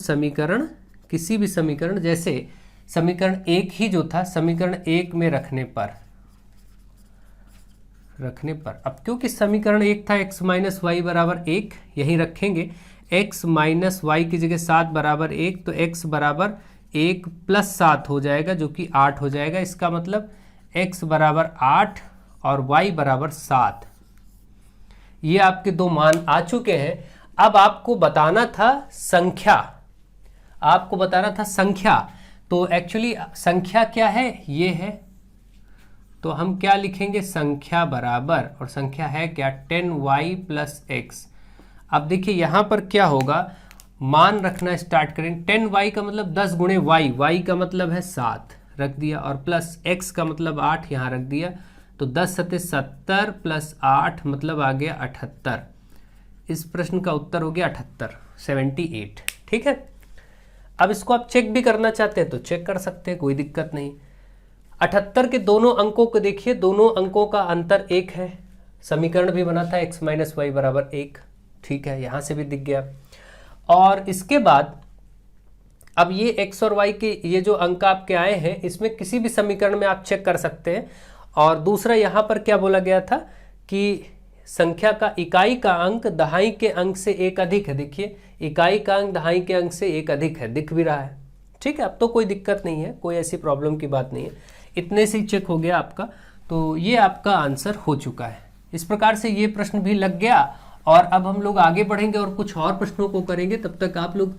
किसी भी समीकरण, जैसे समीकरण 1 ही जो था समीकरण 1 में रखने पर अब क्योंकि समीकरण 1 था x माइनस वाई बराबर 1, यही रखेंगे। x माइनस वाई की जगह 7 बराबर 1, तो x बराबर 1 प्लस 7 हो जाएगा जो कि 8 हो जाएगा। इसका मतलब x बराबर 8 और y बराबर 7। ये आपके दो मान आ चुके हैं। अब आपको बताना था संख्या, तो एक्चुअली संख्या क्या है, ये है, तो हम क्या लिखेंगे, संख्या बराबर, और संख्या है क्या, 10y प्लस x। अब देखिए यहां पर क्या होगा, मान रखना स्टार्ट करें। 10y का मतलब 10 गुणे y का मतलब है 7 रख दिया, और प्लस x का मतलब 8 यहां रख दिया, तो 10 सत्ते 70 प्लस 8 मतलब आ गया 78। इस प्रश्न का उत्तर हो गया 78। ठीक है। अब इसको आप चेक भी करना चाहते हैं तो चेक कर सकते हैं, कोई दिक्कत नहीं। 78 के दोनों अंकों को देखिए, दोनों अंकों का अंतर 1 है। समीकरण भी बना था x माइनस वाई बराबर 1, ठीक है, यहां से भी दिख गया। और इसके बाद अब ये x और y के ये जो अंक आपके आए हैं, इसमें किसी भी समीकरण में आप चेक कर सकते हैं। और दूसरा यहाँ पर क्या बोला गया था कि संख्या का इकाई का अंक दहाई के अंक से 1 अधिक है। देखिए इकाई का अंक दहाई के अंक से 1 अधिक है, दिख भी रहा है, ठीक है। अब तो कोई दिक्कत नहीं है, कोई ऐसी प्रॉब्लम की बात नहीं है, इतने से ही चेक हो गया आपका। तो ये आपका आंसर हो चुका है। इस प्रकार से ये प्रश्न भी लग गया। और अब हम लोग आगे बढ़ेंगे और कुछ और प्रश्नों को करेंगे। तब तक आप लोग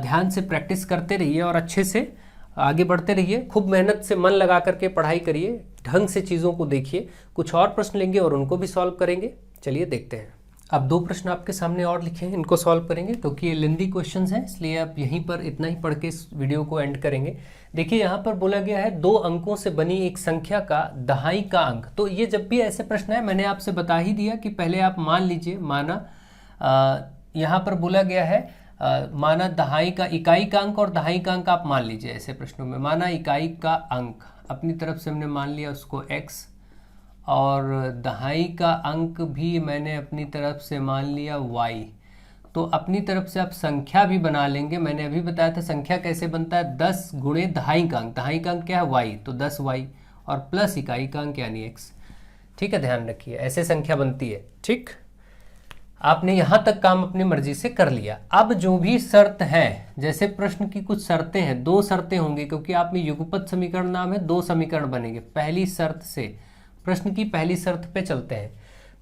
ध्यान से प्रैक्टिस करते रहिए और अच्छे से आगे बढ़ते रहिए। खूब मेहनत से मन लगा करके पढ़ाई करिए, ढंग से चीज़ों को देखिए। कुछ और प्रश्न लेंगे और उनको भी सॉल्व करेंगे। चलिए देखते हैं। अब 2 प्रश्न आपके सामने और लिखे हैं, इनको सॉल्व करेंगे क्योंकि ये लेंदी क्वेश्चंस हैं, इसलिए आप यहीं पर इतना ही पढ़ के इस वीडियो को एंड करेंगे। देखिए यहाँ पर बोला गया है 2 अंकों से बनी एक संख्या का दहाई का अंक। तो ये जब भी ऐसे प्रश्न है, मैंने आपसे बता ही दिया कि पहले आप मान लीजिए, माना यहाँ पर बोला गया है माना दहाई का इकाई का अंक और दहाई का अंक आप मान लीजिए। ऐसे प्रश्नों में माना इकाई का अंक अपनी तरफ से हमने मान लिया उसको x, और दहाई का अंक भी मैंने अपनी तरफ से मान लिया y। तो अपनी तरफ से आप संख्या भी बना लेंगे। मैंने अभी बताया था संख्या कैसे बनता है, 10 गुणे दहाई का अंक। दहाई का अंक क्या है, y, तो 10y, और प्लस इकाई का अंक यानी x। ठीक है, ध्यान रखिए, ऐसे संख्या बनती है। ठीक, आपने यहां तक काम अपनी मर्जी से कर लिया। अब जो भी शर्त है, जैसे प्रश्न की कुछ शर्तें हैं, 2 शर्तें होंगी क्योंकि आप में युगपत समीकरण नाम है, 2 समीकरण बनेंगे। पहली शर्त से, प्रश्न की पहली शर्त पे चलते हैं।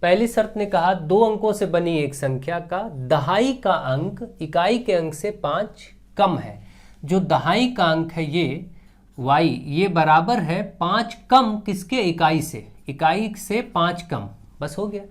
पहली शर्त ने कहा 2 अंकों से बनी एक संख्या का दहाई का अंक इकाई के अंक से 5 कम है। जो दहाई का अंक है ये y, ये बराबर है 5 कम किसके, इकाई से, इकाई से 5 कम, बस हो गया,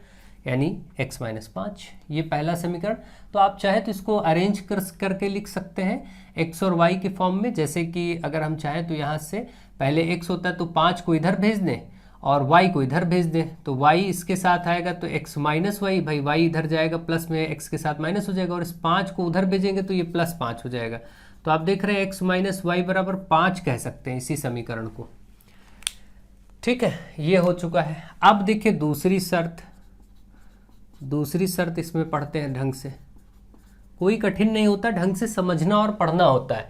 यानी x माइनस 5। ये पहला समीकरण। तो आप चाहे तो इसको अरेंज करके लिख सकते हैं x और y के फॉर्म में। जैसे कि अगर हम चाहें तो यहाँ से पहले x होता है तो 5 को इधर भेज दें और y को इधर भेज दें, तो y इसके साथ आएगा तो x माइनस वाई, भाई y इधर जाएगा प्लस में x के साथ माइनस हो जाएगा, और इस 5 को उधर भेजेंगे तो ये प्लस 5 हो जाएगा। तो आप देख रहे हैं x माइनस वाई बराबर 5 कह सकते हैं इसी समीकरण को। ठीक है, ये हो चुका है। अब देखिए दूसरी शर्त इसमें पढ़ते हैं ढंग से, कोई कठिन नहीं होता, ढंग से समझना और पढ़ना होता है।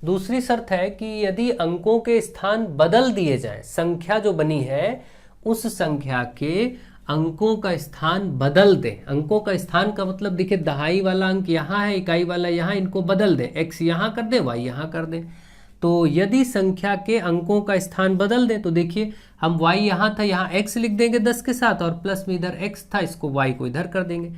दूसरी शर्त है कि यदि अंकों के स्थान बदल दिए जाएं, संख्या जो बनी है उस संख्या के अंकों का स्थान बदल दें। अंकों का स्थान का मतलब देखिए दहाई वाला अंक यहाँ है, इकाई वाला यहाँ, इनको बदल दें, x यहाँ कर दें, y यहाँ कर दें। तो यदि संख्या के अंकों का स्थान बदल दें तो देखिए हम y यहाँ था, यहाँ x लिख देंगे 10 के साथ, और प्लस में इधर x था, इसको y को इधर कर देंगे।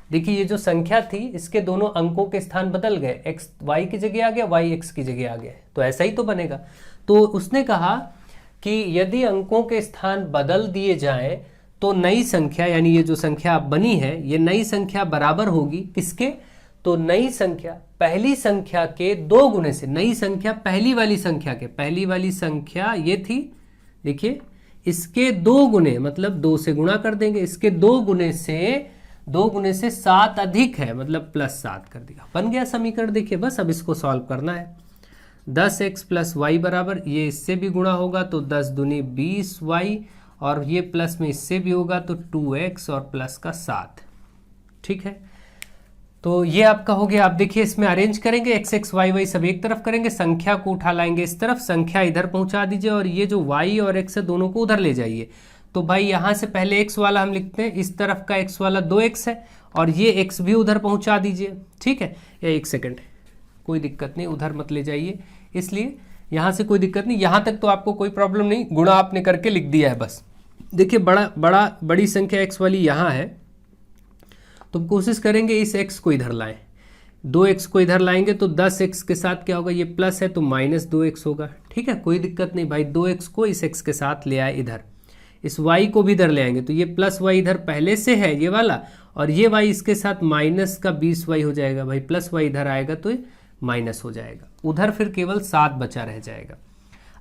देखिए ये जो संख्या थी इसके दोनों अंकों के स्थान बदल गए, x y की जगह आ गया, y x की जगह आ गया, तो ऐसा ही तो बनेगा। तो उसने कहा कि यदि अंकों के स्थान बदल दिए जाएं तो नई संख्या, यानी ये जो संख्या बनी है ये नई संख्या बराबर होगी किसके, तो नई संख्या पहली संख्या के 2 गुने से, नई संख्या पहली वाली संख्या के, पहली वाली संख्या ये थी, देखिए इसके 2 गुने मतलब 2 से गुणा कर देंगे, इसके 2 गुने से 7 अधिक है मतलब +7 कर दिया, बन गया समीकरण। देखिए बस अब इसको सॉल्व करना है। 10x + y बराबर, ये इससे भी गुणा होगा तो 10 दूनी 20y, और ये प्लस में इससे भी होगा तो 2x और प्लस का 7। ठीक है, तो ये आपका हो गया। आप देखिए इसमें अरेंज करेंगे, x y सब एक तरफ करेंगे, संख्या को उठा लाएंगे इस तरफ, संख्या इधर पहुंचा दीजिए, और ये जो y और x है दोनों को उधर ले जाइए। तो भाई यहाँ से पहले x वाला हम लिखते हैं, इस तरफ का x वाला 2x है, और ये x भी उधर पहुंचा दीजिए। ठीक है, या 1 सेकेंड, कोई दिक्कत नहीं, उधर मत ले जाइए, इसलिए यहाँ से कोई दिक्कत नहीं, यहाँ तक तो आपको कोई प्रॉब्लम नहीं, गुणा आपने करके लिख दिया है बस। देखिए बड़ी संख्या x वाली यहाँ है, तो कोशिश करेंगे इस x को इधर लाएं, 2x को इधर लाएंगे तो 10x के साथ क्या होगा, ये प्लस है तो -2x होगा। ठीक है, कोई दिक्कत नहीं भाई, 2x को इस x के साथ ले आए इधर, इस y को भी इधर ले आएंगे तो ये +y इधर पहले से है ये वाला, और ये y इसके साथ माइनस का 20y हो जाएगा भाई, +y इधर आएगा तो ये माइनस हो जाएगा, उधर फिर केवल 7 बचा रह जाएगा।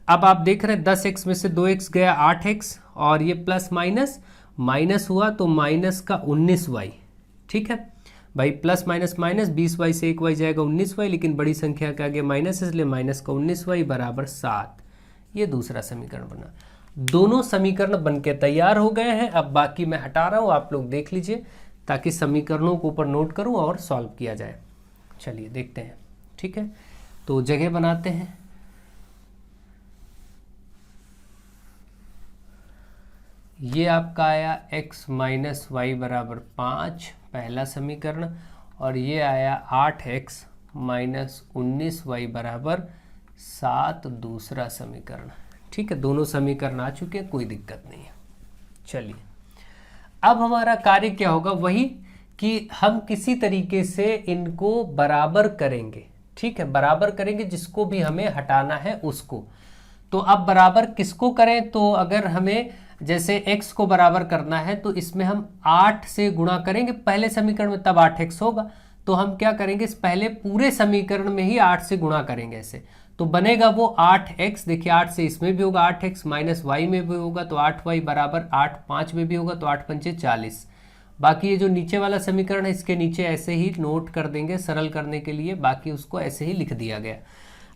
अब आप देख रहे हैं 10x में से 2x गया 8x, और ये प्लस माइनस हुआ तो माइनस का 19y। ठीक है भाई, प्लस माइनस 20y से 1y जाएगा 19y, लेकिन बड़ी संख्या के आगे माइनस, इसलिए माइनस का 19y बराबर 7। ये दूसरा समीकरण बना। दोनों समीकरण बनके तैयार हो गए हैं। अब बाकी मैं हटा रहा हूँ, आप लोग देख लीजिए, ताकि समीकरणों को ऊपर नोट करूँ और सॉल्व किया जाए। चलिए देखते हैं। ठीक है, तो जगह बनाते हैं। ये आपका आया x - y बराबर 5 पहला समीकरण, और ये आया 8x - 19y बराबर 7 दूसरा समीकरण। ठीक है, दोनों समीकरण आ चुके हैं, कोई दिक्कत नहीं है। चलिए अब हमारा कार्य क्या होगा, वही कि हम किसी तरीके से इनको बराबर करेंगे। ठीक है, बराबर करेंगे, जिसको भी हमें हटाना है उसको। तो अब बराबर किसको करें, तो अगर हमें जैसे x को बराबर करना है तो इसमें हम 8 से गुणा करेंगे पहले समीकरण में, तब 8x होगा। तो हम क्या करेंगे, इस पहले पूरे समीकरण में ही 8 से गुणा करेंगे ऐसे, तो बनेगा वो 8x। देखिए 8 से इसमें भी होगा 8x, -y में भी होगा तो 8y बराबर 8, 5 में भी होगा तो 8 पंचे 40। बाकी ये जो नीचे वाला समीकरण है इसके नीचे ऐसे ही नोट कर देंगे सरल करने के लिए, बाकी उसको ऐसे ही लिख दिया गया।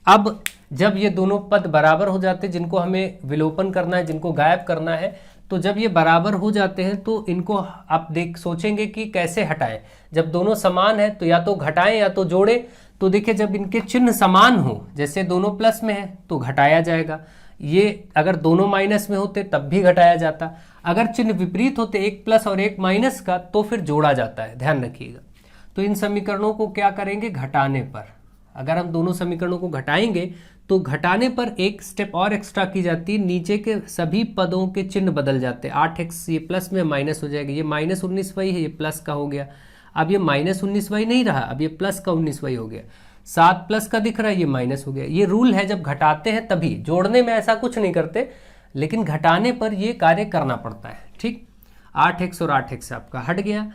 अब जब ये दोनों पद बराबर हो जाते हैं, जिनको हमें विलोपन करना है, जिनको गायब करना है, तो जब ये बराबर हो जाते हैं तो इनको आप सोचेंगे कि कैसे हटाएं। जब दोनों समान है तो या तो घटाएं या तो जोड़ें। तो देखिए जब इनके चिन्ह समान हो, जैसे दोनों प्लस में है तो घटाया जाएगा, ये अगर दोनों माइनस में होते तब भी घटाया जाता, अगर चिन्ह विपरीत होते, एक प्लस और एक माइनस का, तो फिर जोड़ा जाता है, ध्यान रखिएगा। तो इन समीकरणों को क्या करेंगे, घटाने पर, अगर हम दोनों समीकरणों को घटाएंगे तो घटाने पर एक स्टेप और एक्स्ट्रा की जाती है, नीचे के सभी पदों के चिन्ह बदल जाते हैं। 8x ये प्लस में माइनस हो जाएगा, ये -19y है, ये प्लस का हो गया। अब ये -19y नहीं रहा, अब ये प्लस का 19y हो गया। 7 प्लस का दिख रहा है, ये माइनस हो गया। ये रूल है, जब घटाते हैं तभी, जोड़ने में ऐसा कुछ नहीं करते, लेकिन घटाने पर ये कार्य करना पड़ता है। ठीक, 8x और 8x आपका हट गया।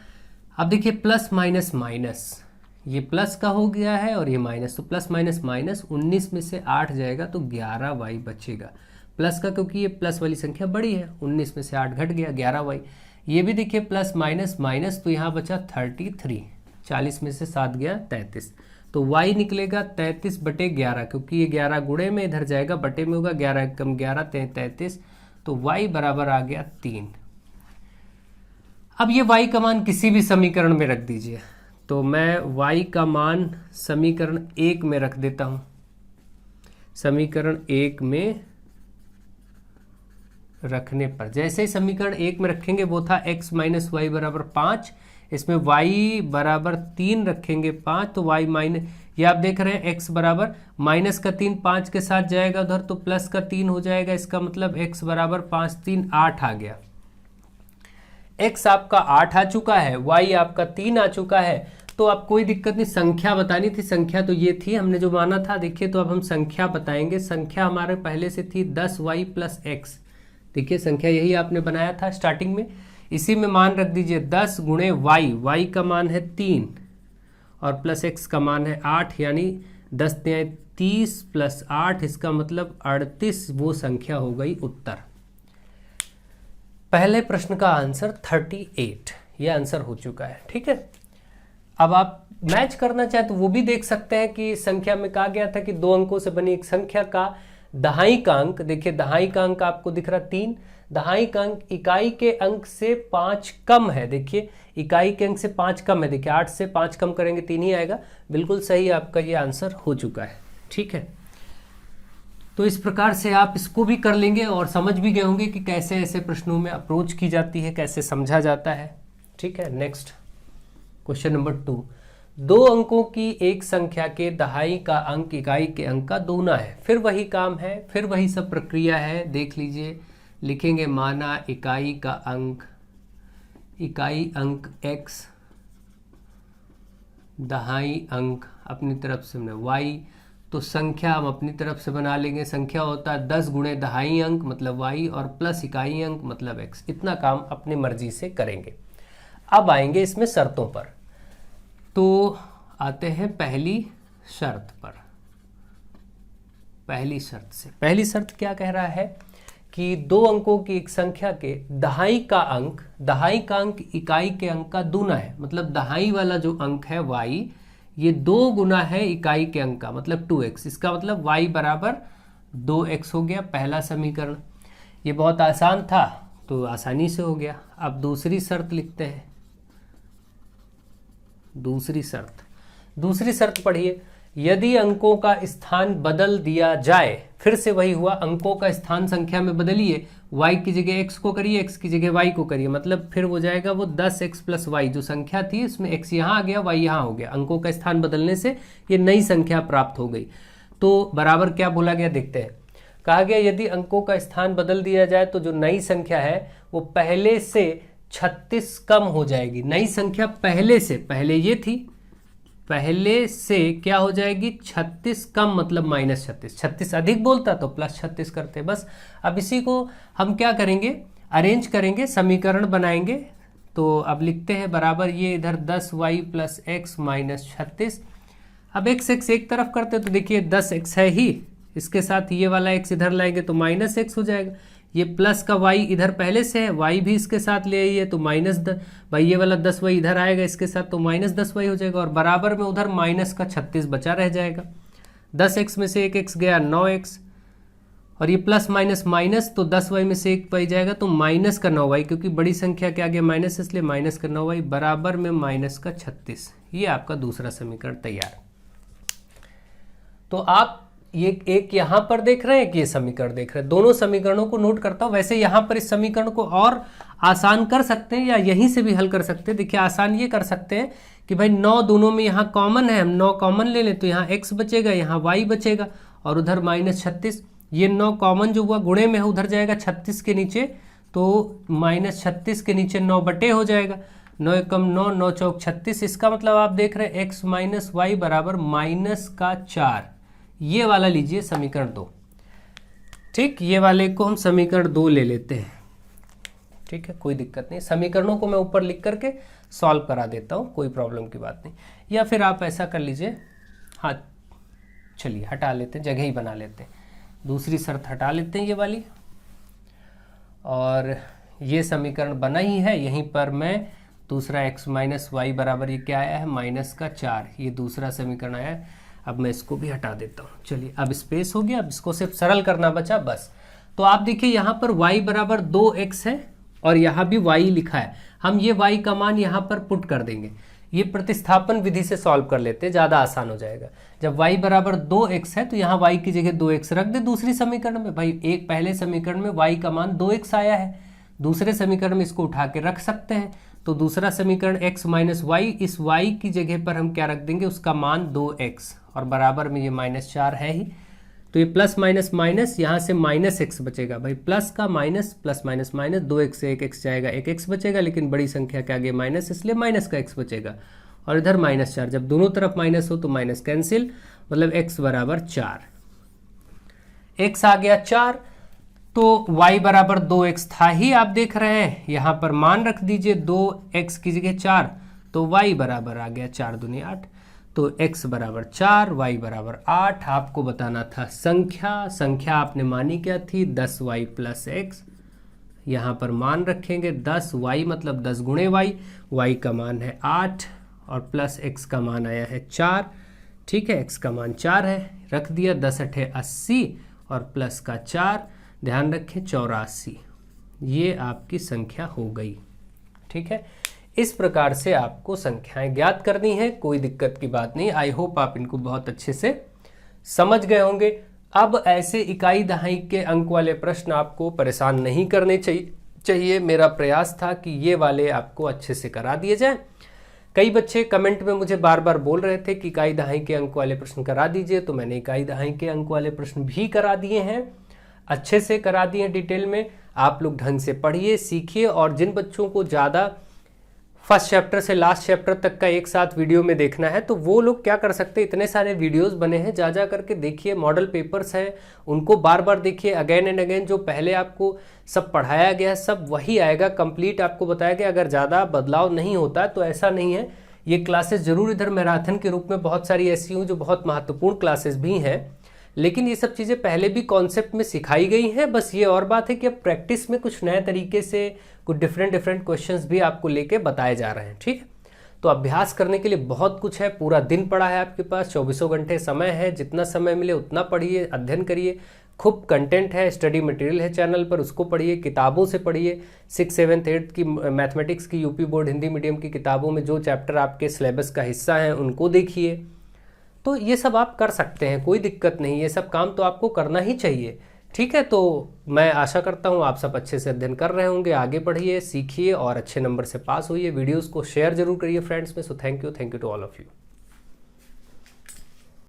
अब देखिए प्लस माइनस माइनस, ये प्लस का हो गया है और ये माइनस, तो प्लस माइनस माइनस, 19 में से 8 जाएगा तो 11y बचेगा प्लस का, क्योंकि ये प्लस वाली संख्या बड़ी है। 19 में से 8 घट गया, 11y। ये भी देखिए प्लस माइनस माइनस, तो यहाँ बचा 33, 40 में से 7 गया 33, तो y निकलेगा 33/11, क्योंकि ये 11 गुणे में इधर जाएगा, बटे में होगा, 11 कम 11 33, तो y बराबर आ गया 3। अब ये y का मान किसी भी समीकरण में रख दीजिए, तो मैं y का मान समीकरण 1 में रख देता हूं। समीकरण 1 में रखने पर, जैसे ही समीकरण 1 में रखेंगे वो था x - y बराबर 5, इसमें y बराबर 3 रखेंगे 5, तो y माइनस, ये आप देख रहे हैं x बराबर माइनस का 3 5 के साथ जाएगा उधर, तो प्लस का 3 हो जाएगा। इसका मतलब x बराबर 5 3 8 आ गया। x आपका 8 आ चुका है, y आपका 3 आ चुका है, तो अब कोई दिक्कत नहीं। संख्या बतानी थी, संख्या तो ये थी हमने जो माना था। देखिए तो अब हम संख्या बताएंगे। संख्या हमारे पहले से थी 10y + x। देखिए संख्या यही आपने बनाया था स्टार्टिंग में, इसी में मान रख दीजिए 10 × y, y का मान है 3, और प्लस x का मान है 8, यानी 10 तियां 30 प्लस 8, इसका मतलब 38 वो संख्या हो गई उत्तर। पहले प्रश्न का आंसर 38, ये आंसर हो चुका है। ठीक है, अब आप मैच करना चाहे तो वो भी देख सकते हैं कि संख्या में कहा गया था कि 2 अंकों से बनी एक संख्या का दहाई का अंक, देखिए दहाई का अंक आपको दिख रहा 3, दहाई का अंक इकाई के अंक से 5 कम है। देखिए इकाई के अंक से 5 कम है, देखिए 8 से 5 कम करेंगे 3 ही आएगा। बिल्कुल सही, आपका ये आंसर हो चुका है। ठीक है, तो इस प्रकार से आप इसको भी कर लेंगे और समझ भी गए होंगे कि कैसे ऐसे प्रश्नों में अप्रोच की जाती है, कैसे समझा जाता है। ठीक है, नेक्स्ट क्वेश्चन नंबर 2। 2 अंकों की एक संख्या के दहाई का अंक इकाई के अंक का दूना है। फिर वही काम है, फिर वही सब प्रक्रिया है। देख लीजिए, लिखेंगे माना इकाई का अंक, इकाई अंक x, दहाई अंक अपनी तरफ से हमने y, तो संख्या हम अपनी तरफ से बना लेंगे। संख्या होता है 10 गुणे दहाई अंक मतलब y और प्लस इकाई अंक मतलब x। इतना काम अपनी मर्जी से करेंगे। अब आएंगे इसमें शर्तों पर, तो आते हैं पहली शर्त पर। पहली शर्त से, पहली शर्त क्या कह रहा है कि 2 अंकों की एक संख्या के दहाई का अंक इकाई के अंक का दूना है। मतलब दहाई वाला जो अंक है y, ये 2 गुना है इकाई के अंक का मतलब 2x। इसका मतलब y बराबर 2x हो गया पहला समीकरण। ये बहुत आसान था तो आसानी से हो गया। अब दूसरी शर्त लिखते हैं। दूसरी शर्त पढ़िए, यदि अंकों का स्थान बदल दिया जाए, फिर से वही हुआ, अंकों का स्थान संख्या में बदलिए, y की जगह x को करिए, x की जगह y को करिए, मतलब फिर हो जाएगा वो 10x प्लस y। जो संख्या थी इसमें x यहाँ आ गया, y यहाँ हो गया। अंकों का स्थान बदलने से ये नई संख्या प्राप्त हो गई। तो बराबर क्या बोला गया देखते हैं। कहा गया यदि अंकों का स्थान बदल दिया जाए तो जो नई संख्या है वो पहले से 36 कम हो जाएगी। नई संख्या पहले ये थी, पहले से क्या हो जाएगी 36 कम मतलब माइनस 36। 36 अधिक बोलता तो प्लस 36 करते बस। अब इसी को हम क्या करेंगे, अरेंज करेंगे, समीकरण बनाएंगे। तो अब लिखते हैं बराबर ये इधर 10y प्लस एक्स माइनस 36। अब x एक तरफ करते तो देखिए 10x है ही, इसके साथ ये वाला x इधर लाएंगे तो माइनस x हो जाएगा। ये प्लस का y इधर पहले से है, y भी इसके साथ ले आइए तो माइनस भाई ये वाला 10y इधर आएगा इसके साथ तो माइनस 10y हो जाएगा, और बराबर में उधर माइनस का 36 बचा रह जाएगा। 10x में से एक x गया 9x, और ये प्लस माइनस माइनस तो 10y में से एक y जाएगा तो माइनस का 9y, क्योंकि बड़ी संख्या के आगे माइनस इसलिए माइनस का 9y बराबर में माइनस का 36। ये आपका दूसरा समीकरण तैयार। तो आप ये एक यहाँ पर देख रहे हैं कि ये समीकरण देख रहे हैं, दोनों समीकरणों को नोट करता हूँ। वैसे यहाँ पर इस समीकरण को और आसान कर सकते हैं या यहीं से भी हल कर सकते हैं। देखिए आसान ये कर सकते हैं कि भाई 9 दोनों में यहाँ कॉमन है, हम 9 कॉमन ले लें तो यहाँ x बचेगा, यहाँ y बचेगा, और उधर माइनस 36। ये 9 कॉमन जो हुआ गुणे में है उधर जाएगा 36 के नीचे, तो माइनस 36 के नीचे 9 बटे हो जाएगा। 9 एकम 9, 9 चौक 36। इसका मतलब आप देख रहे हैं x माइनस वाई बराबर माइनस का 4। ये वाला लीजिए समीकरण 2। ठीक, ये वाले को हम समीकरण 2 ले लेते हैं। ठीक है, कोई दिक्कत नहीं, समीकरणों को मैं ऊपर लिख करके सॉल्व करा देता हूँ, कोई प्रॉब्लम की बात नहीं। या फिर आप ऐसा कर लीजिए, हाँ चलिए हटा लेते हैं, जगह ही बना लेते हैं। दूसरी शर्त हटा लेते हैं ये वाली, और ये समीकरण बना ही है। यहीं पर मैं दूसरा x माइनस वाई बराबर ये क्या आया है माइनस का 4, ये दूसरा समीकरण आया है। अब मैं इसको भी हटा देता हूँ। चलिए अब स्पेस हो गया, अब इसको सिर्फ सरल करना बचा बस। तो आप देखिए यहाँ पर y बराबर 2x है और यहाँ भी y लिखा है। हम ये y का मान यहाँ पर पुट कर देंगे। ये प्रतिस्थापन विधि से सॉल्व कर लेते हैं, ज़्यादा आसान हो जाएगा। जब y बराबर 2x है तो यहाँ y की जगह 2x रख दे दूसरी समीकरण में। भाई एक पहले समीकरण में y का मान 2x आया है, दूसरे समीकरण में इसको उठा के रख सकते हैं। तो दूसरा समीकरण x माइनस वाई, इस y की जगह पर हम क्या रख देंगे, उसका मान 2x, और बराबर में ये माइनस 4 है ही। तो ये प्लस माइनस माइनस, यहाँ से माइनस x बचेगा। भाई प्लस का minus, plus minus minus, 2x से 1x जाएगा, 1x बचेगा, लेकिन बड़ी संख्या के आगे माइनस इसलिए माइनस का x बचेगा, और इधर माइनस 4। जब दोनों तरफ माइनस हो तो माइनस कैंसिल, मतलब x बराबर 4। x आ गया 4, तो y बराबर 2x था ही, आप देख रहे हैं। यहाँ पर मान रख दीजिए 2x की जगह 4, तो y बराबर आ गया 4 दूनी 8। तो x बराबर 4, y बराबर 8। आपको बताना था संख्या आपने मानी क्या थी, 10y प्लस x। यहाँ पर मान रखेंगे 10y मतलब 10 गुणे y का मान है 8 और प्लस x का मान आया है 4। ठीक है, x का मान 4 है, रख दिया, 10 अठे 80 और प्लस का 4, ध्यान रखें 84। ये आपकी संख्या हो गई। ठीक है, इस प्रकार से आपको संख्याएं ज्ञात करनी है, कोई दिक्कत की बात नहीं। आई होप आप इनको बहुत अच्छे से समझ गए होंगे। अब ऐसे इकाई दहाई के अंक वाले प्रश्न आपको परेशान नहीं करने चाहिए। मेरा प्रयास था कि ये वाले आपको अच्छे से करा दिए जाए। कई बच्चे कमेंट में मुझे बार बार बोल रहे थे कि इकाई दहाई के अंक वाले प्रश्न करा दीजिए, तो मैंने इकाई दहाई के अंक वाले प्रश्न भी करा दिए हैं, अच्छे से करा दिए डिटेल में। आप लोग ढंग से पढ़िए, सीखिए। और जिन बच्चों को ज़्यादा फर्स्ट चैप्टर से लास्ट चैप्टर तक का एक साथ वीडियो में देखना है, तो वो लोग क्या कर सकते हैं, इतने सारे वीडियोस बने हैं, जा करके देखिए। मॉडल पेपर्स हैं, उनको बार बार देखिए, अगेन एंड अगेन। जो पहले आपको सब पढ़ाया गया है सब वही आएगा, कंप्लीट आपको बताया गया। अगर ज़्यादा बदलाव नहीं होता तो ऐसा नहीं है। ये क्लासेस जरूर इधर मैराथन के रूप में बहुत सारी ऐसी हों जो बहुत महत्वपूर्ण क्लासेस भी हैं, लेकिन ये सब चीज़ें पहले भी कॉन्सेप्ट में सिखाई गई हैं। बस ये और बात है कि अब प्रैक्टिस में कुछ नए तरीके से कुछ डिफरेंट क्वेश्चंस भी आपको लेके बताए जा रहे हैं। ठीक है, तो अभ्यास करने के लिए बहुत कुछ है। पूरा दिन पड़ा है आपके पास, 24 घंटे समय है, जितना समय मिले उतना पढ़िए, अध्ययन करिए। खूब कंटेंट है, स्टडी मटेरियल है चैनल पर, उसको पढ़िए, किताबों से पढ़िए। 6, 7, 8 की मैथमेटिक्स की यूपी बोर्ड हिंदी मीडियम की किताबों में जो चैप्टर आपके सिलेबस का हिस्सा हैं उनको देखिए। तो ये सब आप कर सकते हैं, कोई दिक्कत नहीं, ये सब काम तो आपको करना ही चाहिए। ठीक है, तो मैं आशा करता हूँ आप सब अच्छे से अध्ययन कर रहे होंगे। आगे पढ़िए, सीखिए और अच्छे नंबर से पास होइए। वीडियोस को शेयर जरूर करिए फ्रेंड्स में। So thank you to all of you.